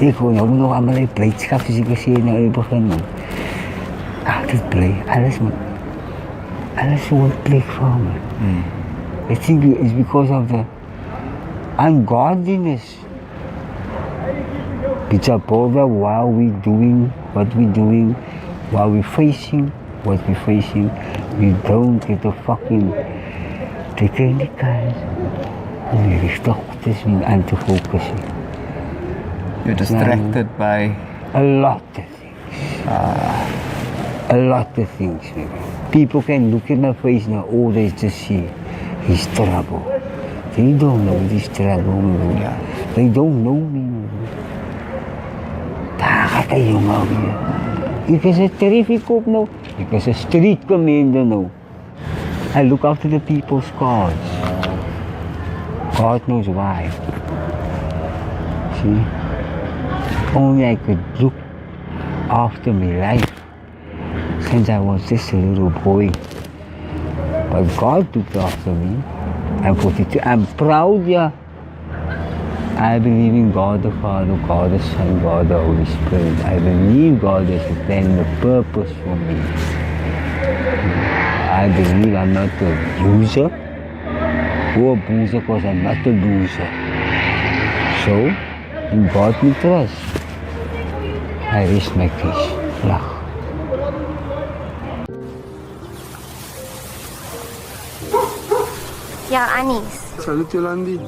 Ek wil nou nog amalai blijdskap, soos ek gesê nou in die begin, man. Altijd blij, alles wordt plek voor me. I think it's because of the ungodliness. It's a bother while we're doing what we're doing, while we're facing what we're facing. We don't get the fucking technical om die richting goed is om aan te focussen. You're distracted by a lot of things. A lot of things, maybe. People can look at my face now, all they just see is trouble. They don't know this trouble, yeah. They don't know me. Daar gaat een jongen weer. Ik is een traffic cop nou. Ik is een street commander nou. I look after the people's cars. God knows why. See? Only I could look after my life since I was just a little boy. But God looked after me. I'm proud, yeah. I believe in God the Father, God the Son, God the Holy Spirit. I believe God has a plan and a purpose for me. I believe I'm not a user or a boozer, because I'm not a loser. So, in God we trust. I rest my case. Lach. Ja, Anis. Salut, Jolandi.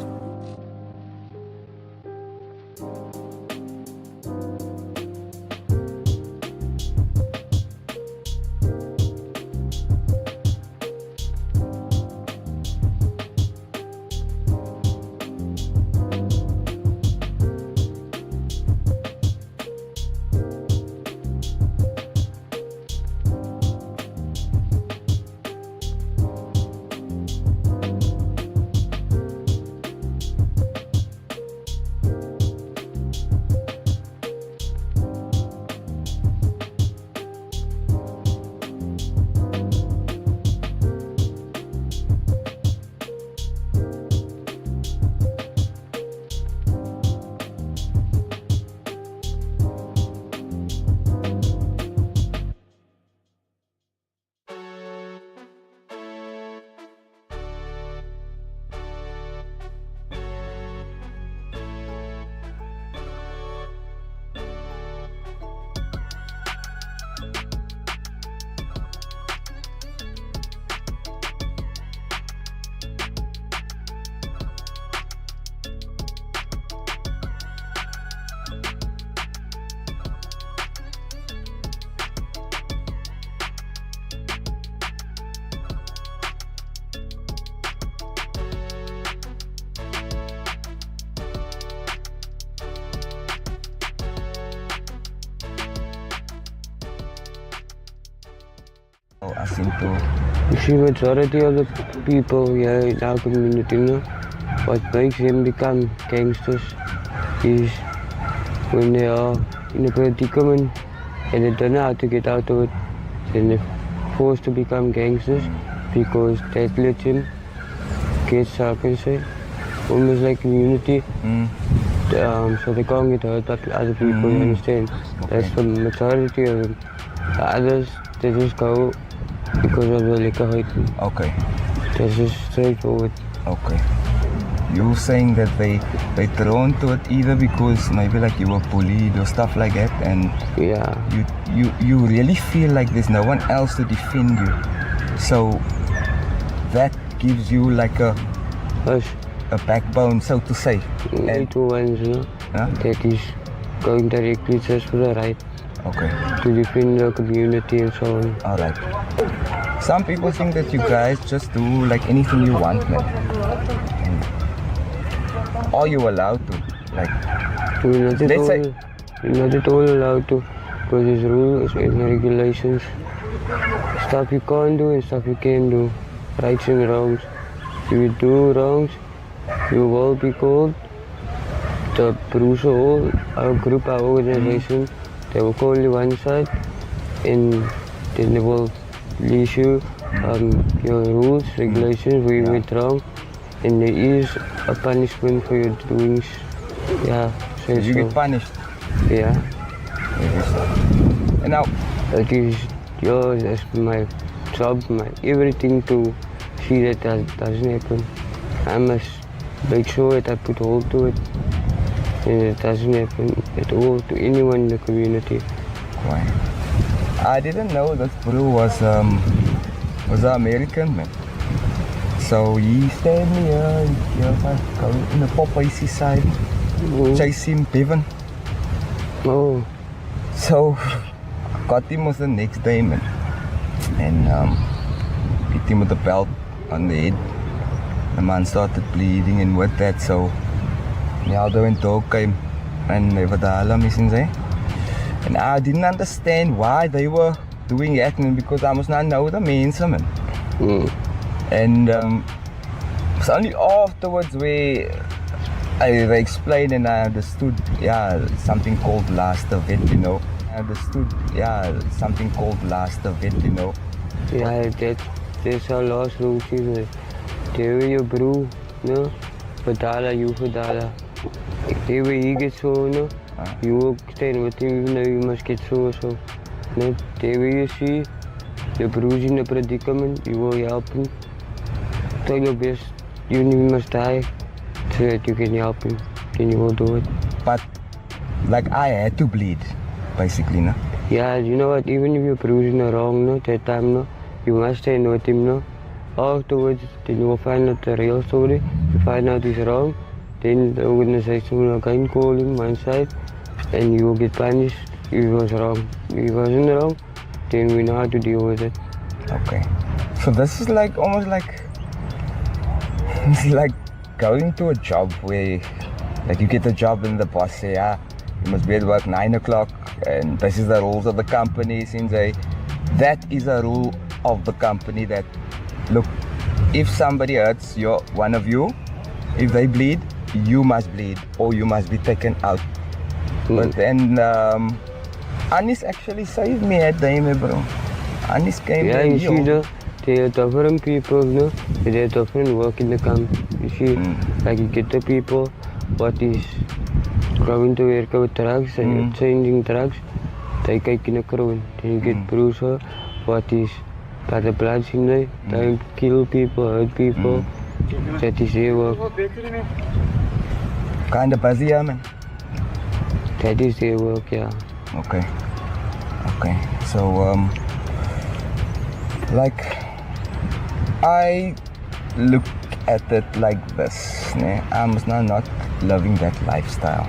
You see, majority of the people here in our community, what makes them become gangsters is when they are in a predicament and they don't know how to get out of it, then they're forced to become gangsters because that lets them get, how can I say, almost like community. So they can't get hurt by other people, you understand? That's the majority of them. The others, they just go because of the liquor height. Okay. That's just straightforward. Okay. You're saying that they drawn to it either because maybe like you were bullied or stuff like that, and you really feel like there's no one else to defend you. So that gives you like a backbone, so to say. And two ones, that is going directly just for the right. Okay. To defend the community and so on. Alright. Some people think that you guys just do like anything you want, man. Are you allowed to? Like, You're not at all allowed to, because there's rules and regulations. Stuff you can't do and stuff you can do. Rights and wrongs. If you do wrongs, you will be called. The Bruce Hall, our group, our organization, they will call you one side and then they will release you your rules, regulations, where you went wrong, and there is a punishment for your doings. Yeah. So you get punished? Yeah. And now? It is yours, that's my job, my everything to see that doesn't happen. I must make sure that I put hold to it. And it doesn't happen at all to anyone in the community. Why? I didn't know that bro was an American, man. So he stayed here in the Popeye side. Chase him, Bevan. Oh. So got him was the next day, man. And hit him with a belt on the head. The man started bleeding, and with that, so Aldo and dog came and they were the alarm, and I didn't understand why they were doing that, because I must not know the mense, man. And it's only afterwards where they explained and I understood, something called last event, something called last event, Yeah, that's our last rule, is there you brew, Fadala, you Fadala. If he gets so, you will stand with him, even though you must get so. There you see the bruise in the predicament, you will help him. Try your best, you must die so that you can help him, then you will do it. But, like, I had to bleed, basically, no? Yeah, you know what, even if you're bruising wrong, that time, you must stand with him, Afterwards, then you will find out the real story. You find out he's wrong, then the organization will again call him one side and you will get punished if he was wrong. If he wasn't wrong, then we know how to deal with it. Okay. So this is like almost like it's like going to a job where like you get a job and the boss say, you must be at work 9 o'clock and this is the rules of the company. Since that is a rule of the company that, look, if somebody hurts one of you, if they bleed, you must bleed or you must be taken out. But then Anis actually saved me at the time, bro. Anis came you see, there are different people, there are different work in the company. You see, like you get the people what is going to work with drugs and changing drugs, they take in a crown. Then you get Bruiser, what is by the blood in there, they kill people, hurt people. That is their work. Kind of busy, man. That is their work, yeah. Okay. So, like, I look at it like this. I'm not loving that lifestyle.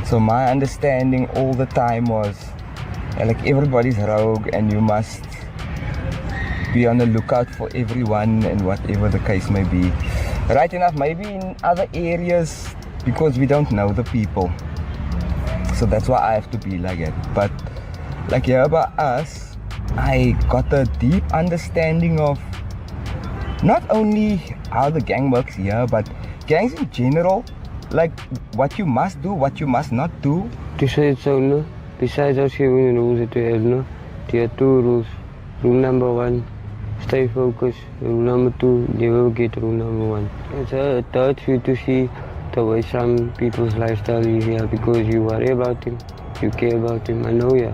So my understanding all the time was, like, everybody's rogue and you must be on the lookout for everyone and whatever the case may be. Right enough, maybe in other areas, because we don't know the people. So that's why I have to be like it. But like here by us, I got a deep understanding of not only how the gang works here, but gangs in general, like what you must do, what you must not do. To say it so, no? Besides our 7 rules that we have, no? There are 2 rules. Rule number 1, stay focused. Rule number 2, never get rule number 1. It's a third for you to see the way some people's lifestyle is here because you worry about him, you care about him. I know, yeah.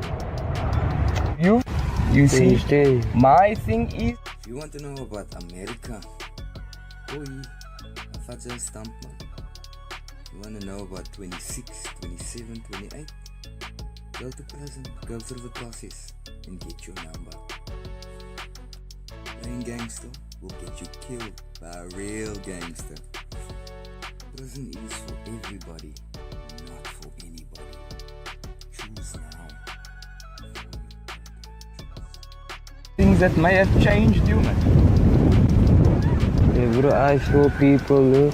You see, my thing is... If you want to know about America, oi, vat jou stamp man. You want to know about 26, 27, 28? Go to prison, go through the process and get your number. Playing gangster will get you killed by a real gangster. Prison is for everybody, not for anybody. Choose now. Things that may have changed you, man. Yeah, bro, I saw people, no?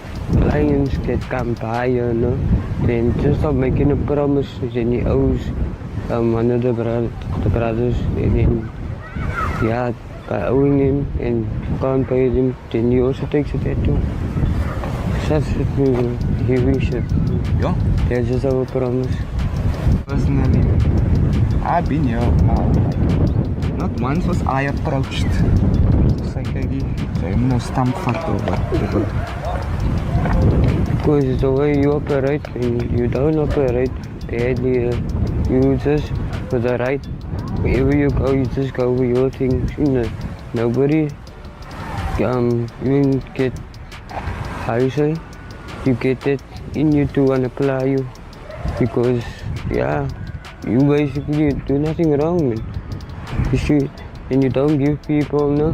Lions get come by, you know? Then just stop making a promise, and he owes one of the brothers, and then, yeah, by owing him and can't pay him, then he also takes a tattoo. Such shit, bro. Heavy shit. Yeah? That's just our promise. Personally, I've been here now. Not once was I approached. So I'm no stamp vat or whatever. Because it's the way you operate, and you don't operate badly. You just, for the right, wherever you go, you just go with your things. You know, nobody, you get, how you say, you get it in you to apply you. Because, yeah, you basically do nothing wrong, man. You see, and you don't give people no,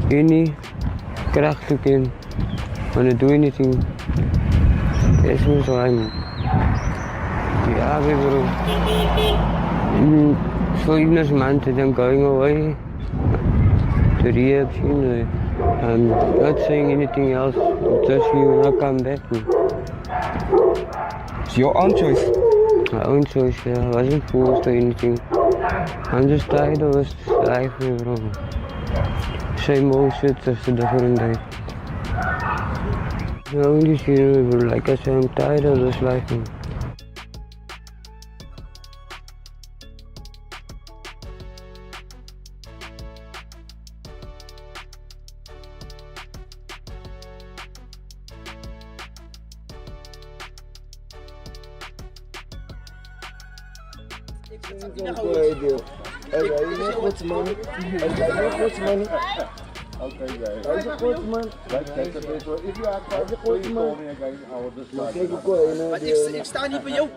any kracht to can want to do anything. That's what's right. Yeah, bro. So even as month I'm going away to rehab, you know, I'm not saying anything else, just you when I come back. It's your own choice. My own choice, yeah. I wasn't forced or anything. I'm just tired of this life, bro. Same old shit, just a different day. The only thing, bro, like I said, I'm tired of this life, man. Okay, guys. Als je kort man. Kijk, if you are kort man. Kijk, ik sta niet bij jou.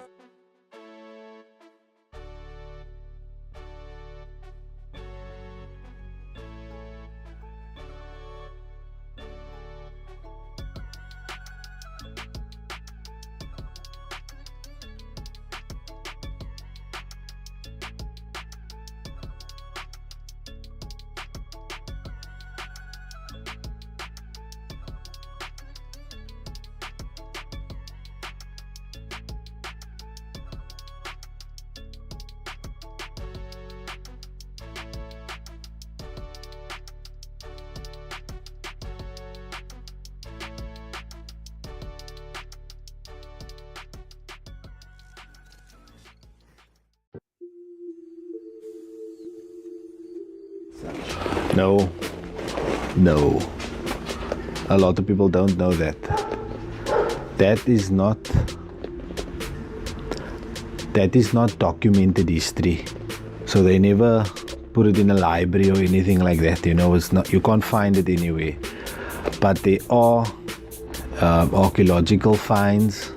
No. A lot of people don't know that. That is not documented history. So they never put it in a library or anything like that. You know, it's not. You can't find it anywhere. But there are archaeological finds.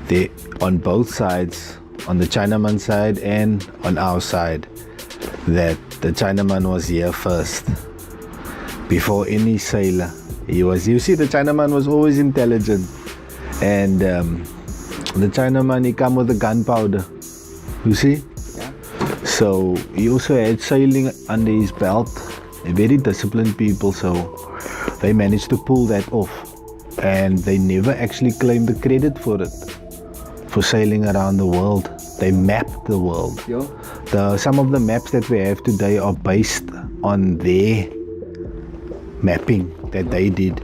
They on both sides, on the Chinaman side and on our side, that the Chinaman was here first. Before any sailor, you see, the Chinaman was always intelligent, and the Chinaman, he come with the gunpowder, you see. Yeah. So he also had sailing under his belt. They're very disciplined people, so they managed to pull that off, and they never actually claimed the credit for it, for sailing around the world. They mapped the world. Yeah. some of the maps that we have today are based on their mapping that they did.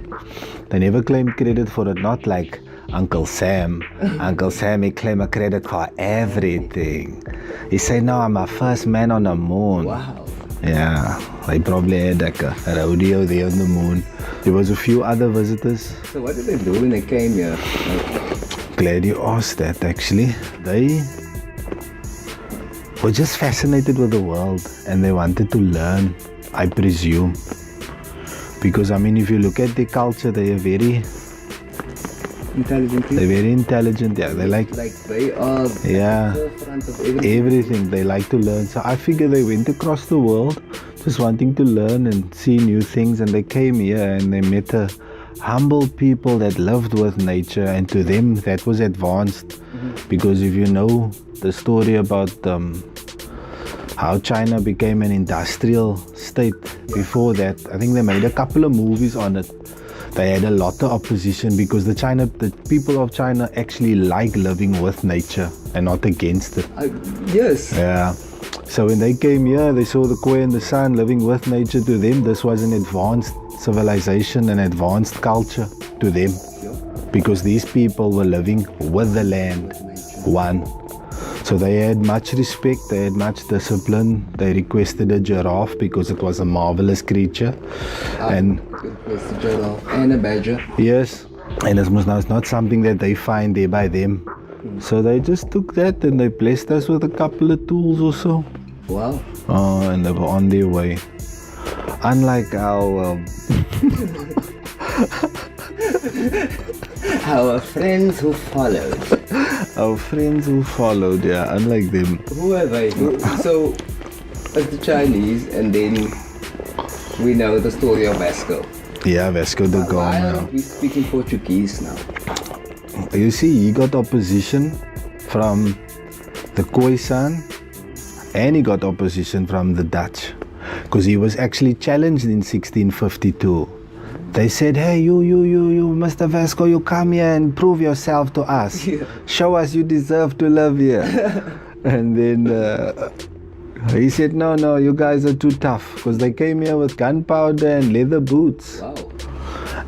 They never claim credit for it, not like Uncle Sam. Uncle Sam, he claim a credit for everything. He say, no, I'm a first man on the moon. Wow. Yeah, they probably had like a rodeo there on the moon. There was a few other visitors. So what did they do when they came here? Glad you asked that, actually. They were just fascinated with the world and they wanted to learn, I presume. Because, I mean, if you look at their culture, they are very intelligent people. They're very intelligent, yeah. They like they are yeah, at the forefront of everything. They like to learn. So I figure they went across the world just wanting to learn and see new things, and they came here and they met a humble people that lived with nature, and to them that was advanced. Because if you know the story about how China became an industrial state before that, I think they made a couple of movies on it. They had a lot of opposition because the people of China actually like living with nature and not against it. Yes. Yeah. So when they came here, they saw the Koi and the sun living with nature. To them, this was an advanced civilization, an advanced culture to them. Because these people were living with the land, one. So they had much respect, they had much discipline. They requested a giraffe because it was a marvelous creature. And requested a giraffe and a badger. Yes, and it was not something that they find there by them. So they just took that and they blessed us with a couple of tools or so. Wow. And they were on their way. Unlike our our friends who followed. Our friends who followed, yeah, unlike them. Who are they? So, as the Chinese, and then we know the story of Vasco. Yeah, Vasco da Gama. Why aren't we speaking Portuguese now? You see, he got opposition from the Khoisan and he got opposition from the Dutch because he was actually challenged in 1652. They said, hey, you, Mr. Vasco, you come here and prove yourself to us. Yeah. Show us you deserve to live here. And then he said, no, you guys are too tough because they came here with gunpowder and leather boots. Wow.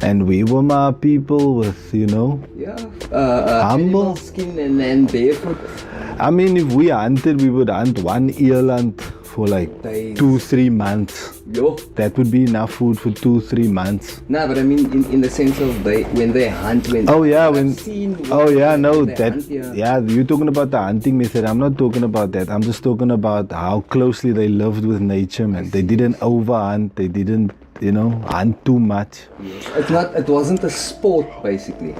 And we were my people with, Yeah. humble skin and barefoot. I mean, if we hunted, we would hunt one eland for like Days. 2-3 months. Yo. That would be enough food for 2-3 months. No, but I mean in the sense of when they hunt. Yeah, you're talking about the hunting method. I'm not talking about that. I'm just talking about how closely they lived with nature, man. They didn't overhunt. They didn't, hunt too much. It wasn't a sport, basically.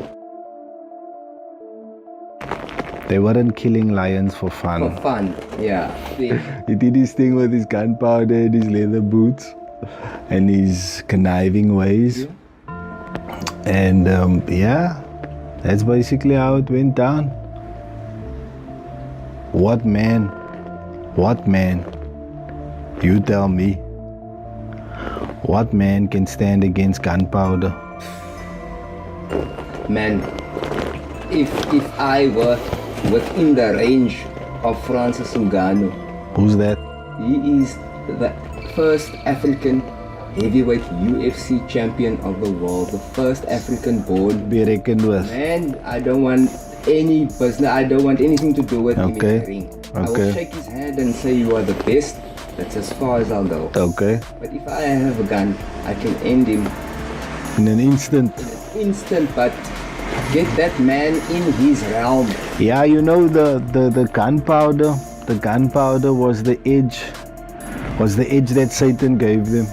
They weren't killing lions for fun. For fun, yeah. He did his thing with his gunpowder and his leather boots and his conniving ways. And that's basically how it went down. What man? You tell me. What man can stand against gunpowder? Man, if I were within the range of Francis Ngannou. Who's that? He is the first African heavyweight UFC champion of the world. The first African born. Be reckoned with. Man, I don't want any business. I don't want anything to do with him in the ring. I will shake his hand and say you are the best. That's as far as I'll go. Okay. But if I have a gun, I can end him in an instant. But get that man in his realm. Yeah, the gunpowder. The gunpowder was the edge. Was the edge that Satan gave them.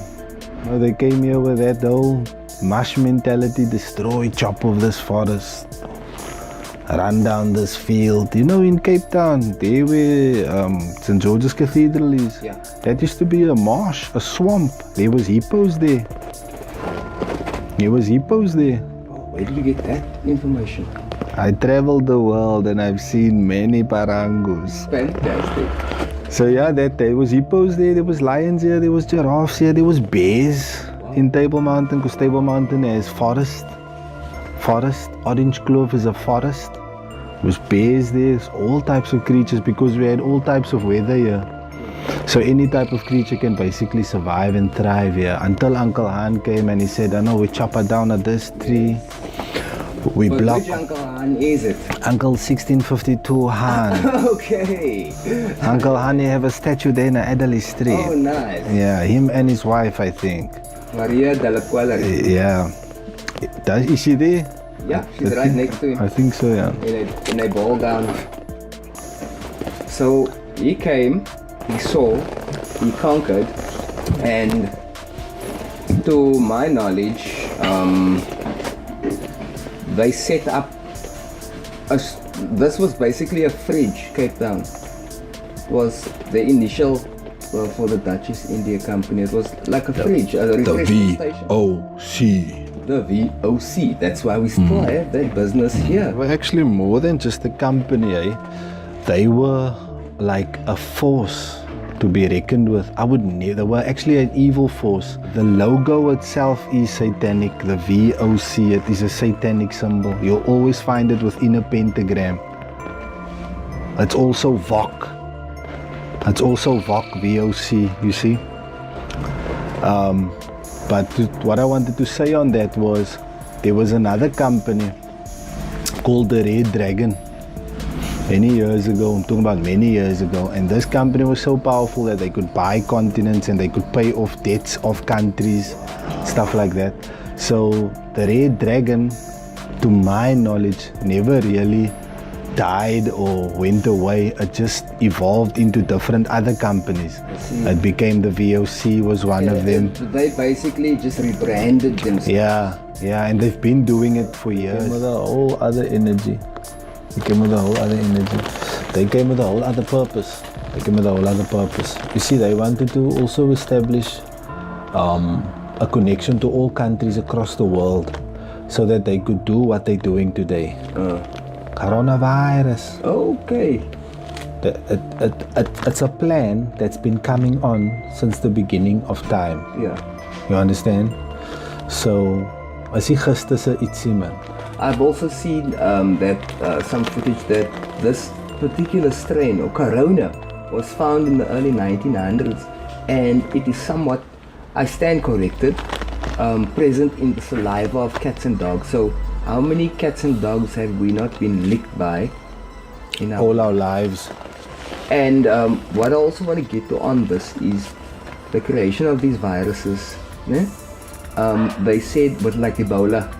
They came here with that whole mush mentality. Destroy, chop off this forest. Run down this field. In Cape Town, there where St. George's Cathedral is. Yeah. That used to be a marsh, a swamp. There was hippos there. Where did you get that information? I traveled the world and I've seen many parangus. Fantastic. So yeah, there was hippos there, there was lions here, there was giraffes here, there was bears in Table Mountain, because Table Mountain has forest. Orange Kloof is a forest. There was bears there, all types of creatures, because we had all types of weather here. So any type of creature can basically survive and thrive here until Uncle Han came and he said, I know we chop her down at this tree. We But block. which Uncle Han is it? Uncle 1652 Han. Okay. Uncle Han, you have a statue there in Adelaide Street. Oh, nice. Yeah, him and his wife, I think. Maria Della Quella. Yeah. Is she there? Yeah, she's right next to him. I think so, yeah. In a ball gown. So he came, he saw, he conquered, and to my knowledge, they set up this was basically a fridge, Cape Town. Was the initial for the Dutch East India Company. It was like a fridge, a refreshment station. VOC. The VOC. That's why we still have that business here. Well, actually, more than just a company, eh? They were like a force to be reckoned with. They were actually an evil force. The logo itself is satanic. The VOC, it is a satanic symbol. You'll always find it within a pentagram. It's also VOC. It's also VOC, VOC, you see. But what I wanted to say on that was, there was another company called the Red Dragon. Many years ago, I'm talking about many years ago, and this company was so powerful that they could buy continents and they could pay off debts of countries, stuff like that. So the Red Dragon, to my knowledge, never really died or went away. It just evolved into different other companies. It became the VOC was one of them. They basically just rebranded themselves. Yeah, and they've been doing it for years. They came with a whole other energy. They came with a whole other energy. They came with a whole other purpose. You see, they wanted to also establish a connection to all countries across the world so that they could do what they're doing today. Coronavirus. Okay. It's a plan that's been coming on since the beginning of time. Yeah. You understand? So, as die gisterse ietsie man. I've also seen some footage that this particular strain or corona was found in the early 1900s, and it is somewhat, I stand corrected, present in the saliva of cats and dogs. So how many cats and dogs have we not been licked by in all our lives? And what I also want to get to on this is the creation of these viruses. They said with like Ebola,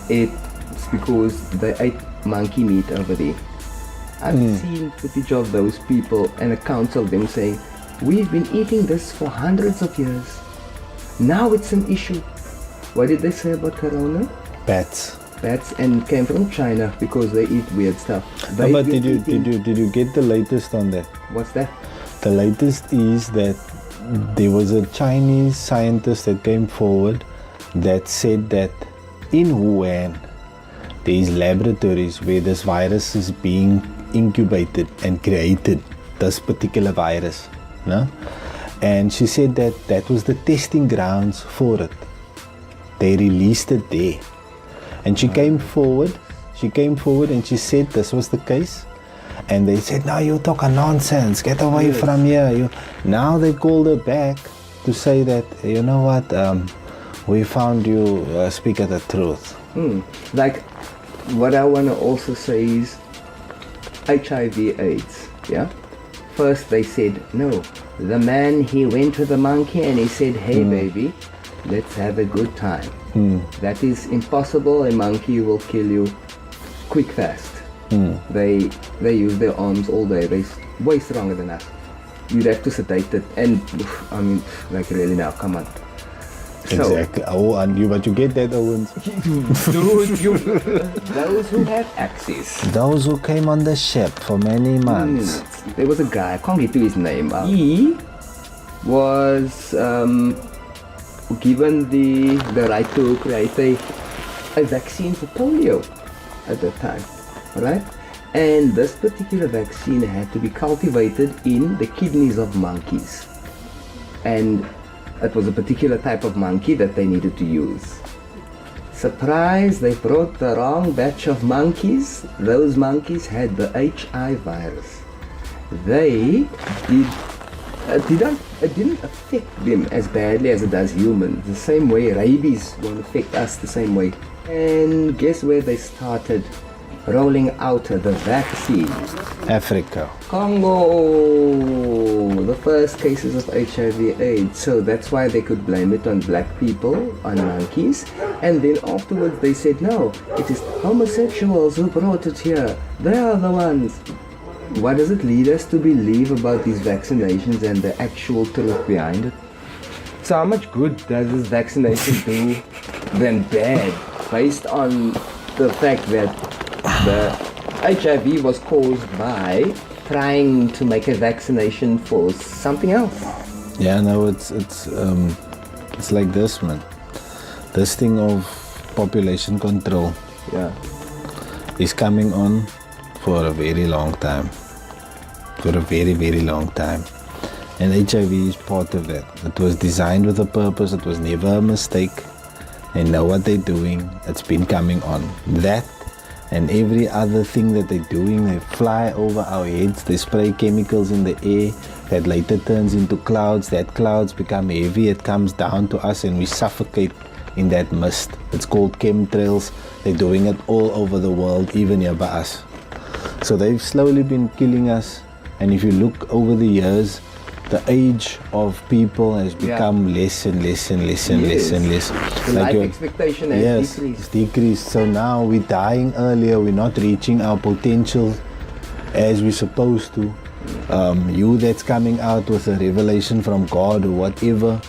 it's because they ate monkey meat over there. I've seen footage of those people and accounts of them saying, we've been eating this for hundreds of years. Now it's an issue. What did they say about corona? Bats, and came from China because they eat weird stuff. No, but did you get the latest on that? What's that? The latest is that there was a Chinese scientist that came forward that said that in Wuhan there is laboratories where this virus is being incubated and created, this particular virus. No? And she said that that was the testing grounds for it. They released it there. And she came forward and she said this was the case. And they said, no, you talk nonsense, get away from here. Now they called her back to say that, you know what, we found you speak the truth. Like, what I want to also say is HIV AIDS, yeah? First they said, no, the man, he went to the monkey and he said, hey baby, let's have a good time. That is impossible. A monkey will kill you quick, fast. They use their arms all day. They're way stronger than us. You'd have to sedate it. And I mean, like really now, come on. Exactly. But you get that, Owens. Those who have access. Those who came on the ship for many months. There was a guy, I can't get to his name. He was given the right to create a vaccine for polio at that time, right? And this particular vaccine had to be cultivated in the kidneys of monkeys. And it was a particular type of monkey that they needed to use. Surprise, they brought the wrong batch of monkeys. Those monkeys had the HIV virus. They did It didn't affect them as badly as it does humans. The same way rabies won't affect us the same way. And guess where they started rolling out the vaccine? Africa. Congo! The first cases of HIV/AIDS. So that's why they could blame it on black people, on monkeys. And then afterwards they said, no, it is homosexuals who brought it here. They are the ones. What does it lead us to believe about these vaccinations and the actual truth behind it? So how much good does this vaccination do than bad, based on the fact that the HIV was caused by trying to make a vaccination for something else? Yeah, no, it's like this, man. This thing of population control, is coming on for a very long time. For a very, very long time. And HIV is part of that. It was designed with a purpose. It was never a mistake. They know what they're doing. It's been coming on. That and every other thing that they're doing, they fly over our heads. They spray chemicals in the air that later turns into clouds. That clouds become heavy. It comes down to us and we suffocate in that mist. It's called chemtrails. They're doing it all over the world, even here by us. So they've slowly been killing us. And if you look over the years, the age of people has become less and less and less and less and less. The life expectation has decreased. It's decreased. So now we're dying earlier. We're not reaching our potential as we're supposed to. You that's coming out with a revelation from God or whatever,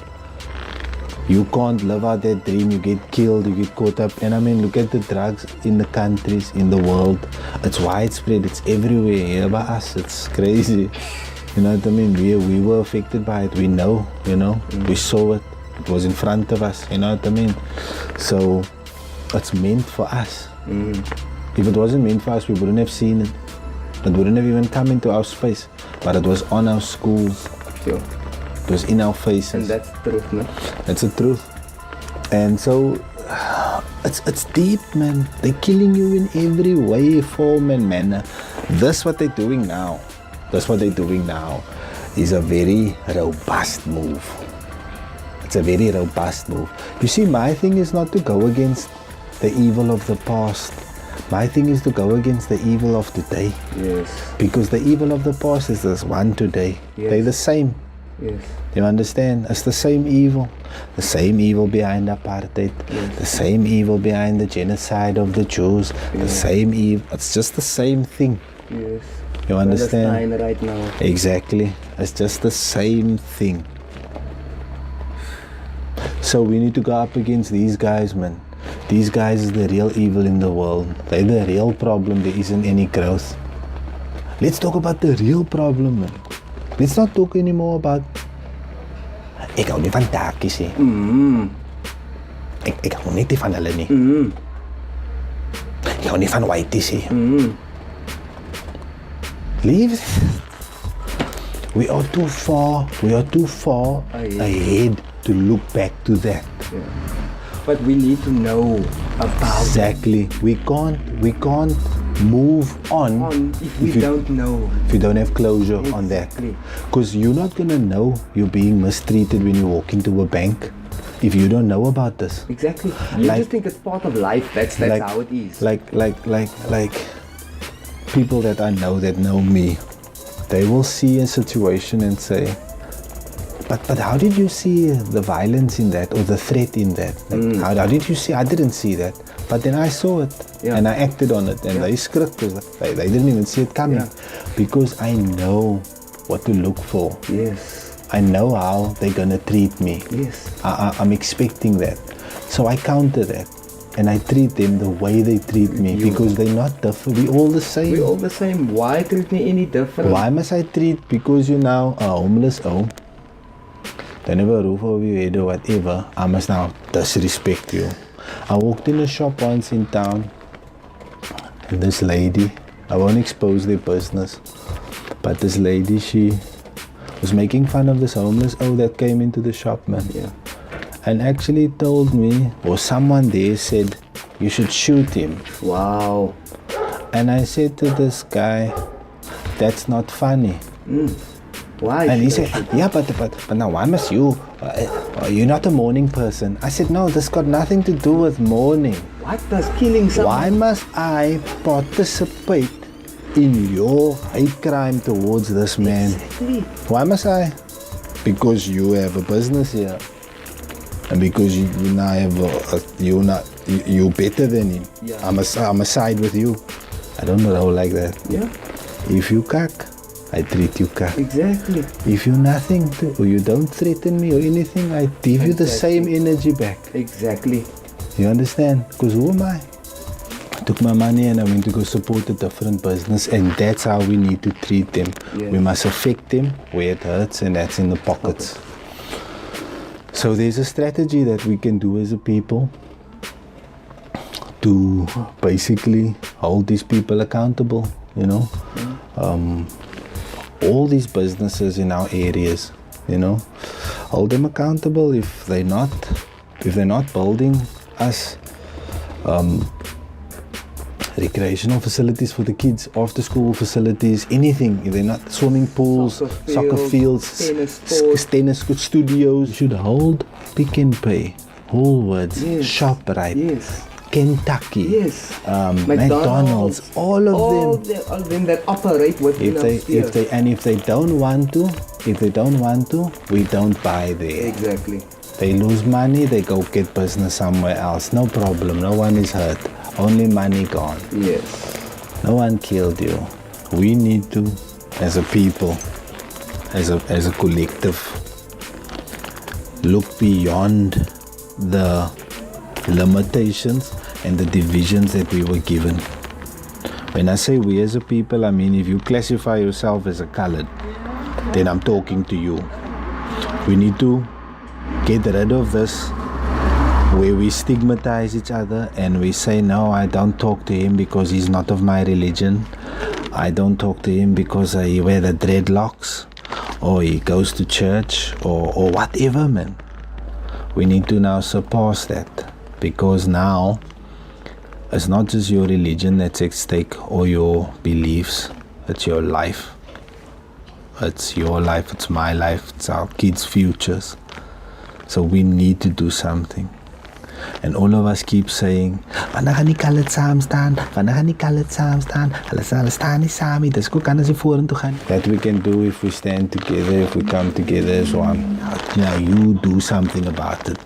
you can't live out that dream. You get killed, you get caught up. And I mean, look at the drugs in the countries, in the world. It's widespread. It's everywhere here by us. It's crazy. You know what I mean? We were affected by it. We know, we saw it. It was in front of us. You know what I mean? So it's meant for us. If it wasn't meant for us, we wouldn't have seen it. It wouldn't have even come into our space. But it was on our schools. Sure. It was in our faces. And that's the truth, no? That's the truth. And so it's deep, man. They're killing you in every way, form and manner. That's what they're doing now. That's what they're doing now is a very robust move. It's a very robust move. You see, my thing is not to go against the evil of the past. My thing is to go against the evil of today. Yes. Because the evil of the past is this one today. Yes. They're the same. Yes. You understand? It's the same evil. The same evil behind apartheid. Yes. The same evil behind the genocide of the Jews. Yes. The same evil. It's just the same thing. Yes. You understand? Palestine right now. Exactly. It's just the same thing. So we need to go up against these guys, man. These guys is the real evil in the world. They're the real problem. There isn't any growth. Let's talk about the real problem, man. Let's not talk anymore about ek hou nie van dakies nie. Ek hou net nie van hulle nie. Ek hou nie van whiteies nie. Leave. We are too far ahead to look back to that. Yeah. But we need to know about exactly. We can't move on if we don't know. If you don't have closure on that. Because you're not going to know you're being mistreated when you walk into a bank if you don't know about this. Exactly. You just think it's part of life. That's how it is. Like people that I know that know me, they will see a situation and say, but how did you see the violence in that or the threat in that? Like, how did you see? I didn't see that. But then I saw it and I acted on it and they script because they didn't even see it coming because I know what to look for. Yes. I know how they're gonna treat me. Yes. I'm expecting that. So I counter that and I treat them the way they treat me because they're not different. We're all the same. We're all the same. Why treat me any different? Why must I treat because you're now a homeless they never roof over your head or whatever, I must now disrespect you. I walked in a shop once in town and this lady, I won't expose their business, but this lady, she was making fun of this homeless that came into the shop, man. Yeah. And actually told me, or someone there said, you should shoot him. Wow. And I said to this guy, that's not funny. Why? And he said, yeah, but now why must you? You're not a morning person. I said, no, this got nothing to do with morning. What does killing someone? Why must I participate in your hate crime towards this man? Exactly. Why must I? Because you have a business here. And because you now have you're better than him. Yeah. I'm a side with you. I don't roll like that. Yeah. If you cuck, I treat you cuck. Exactly. If you're nothing or you don't threaten me or anything, I give you the same energy back. Exactly. You understand? Because who am I? I took my money and I went to go support a different business, and that's how we need to treat them. Yes. We must affect them where it hurts, and that's in the pockets. So there's a strategy that we can do as a people to basically hold these people accountable, you know. All these businesses in our areas, you know, hold them accountable if they're not building us recreational facilities for the kids, after school facilities, anything. If they're not swimming pools, soccer fields, tennis studios, should hold Pick and Pay, Woolworths, ShopRite, Kentucky, McDonald's, all of them that operate within if they don't want to, we don't buy there. Exactly. They lose money, they go get business somewhere else. No problem, no one is hurt. Only money gone. Yes. No one killed you. We need to, as a people, as a collective, look beyond the limitations and the divisions that we were given. When I say we as a people, I mean if you classify yourself as a colored, then I'm talking to you. We need to get rid of this where we stigmatize each other and we say, no, I don't talk to him because he's not of my religion. I don't talk to him because he wears the dreadlocks or he goes to church or whatever, man. We need to now surpass that, because now it's not just your religion that's at stake or your beliefs, it's your life. It's your life, it's my life, it's our kids' futures. So we need to do something. And all of us keep saying, wanneer gaan die colored saam staan? Wanneer gaan die colored saam staan? Hulle staan nie saam nie. Dis hoe kan ons vorentoe gaan? That we can do if we stand together, if we come together as one. Now you do something about it.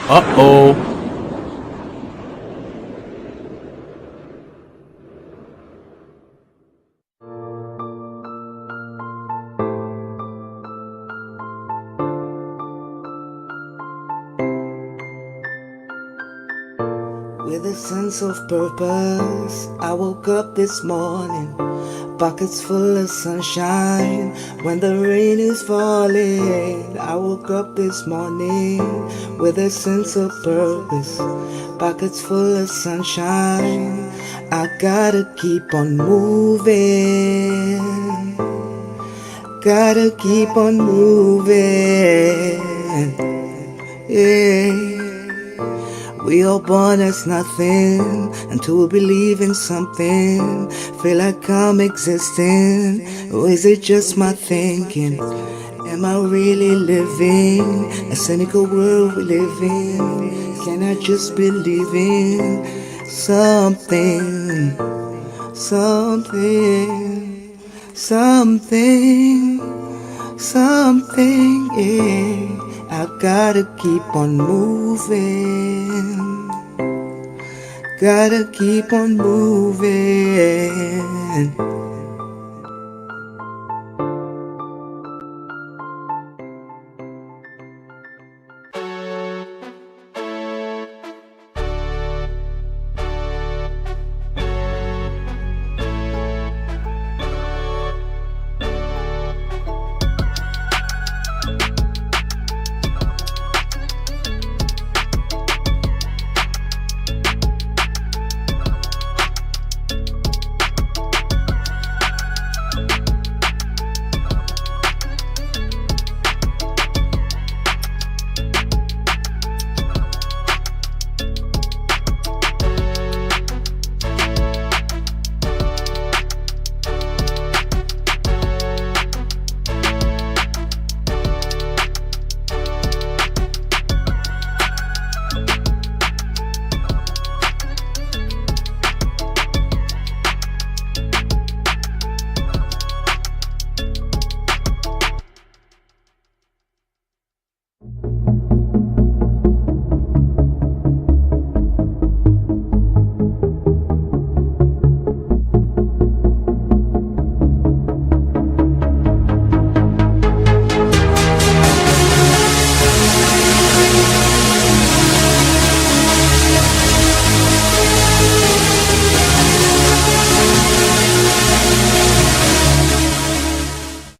Uh-oh. With a sense of purpose, I woke up this morning, pockets full of sunshine. When the rain is falling, I woke up this morning with a sense of purpose, pockets full of sunshine. I gotta keep on moving, gotta keep on moving, yeah. We all born as nothing until we believe in something. Feel like I'm existing, or is it just my thinking? Am I really living a cynical world we live in? Can I just believe in something, something, something, something, yeah. I gotta keep on moving, gotta keep on moving.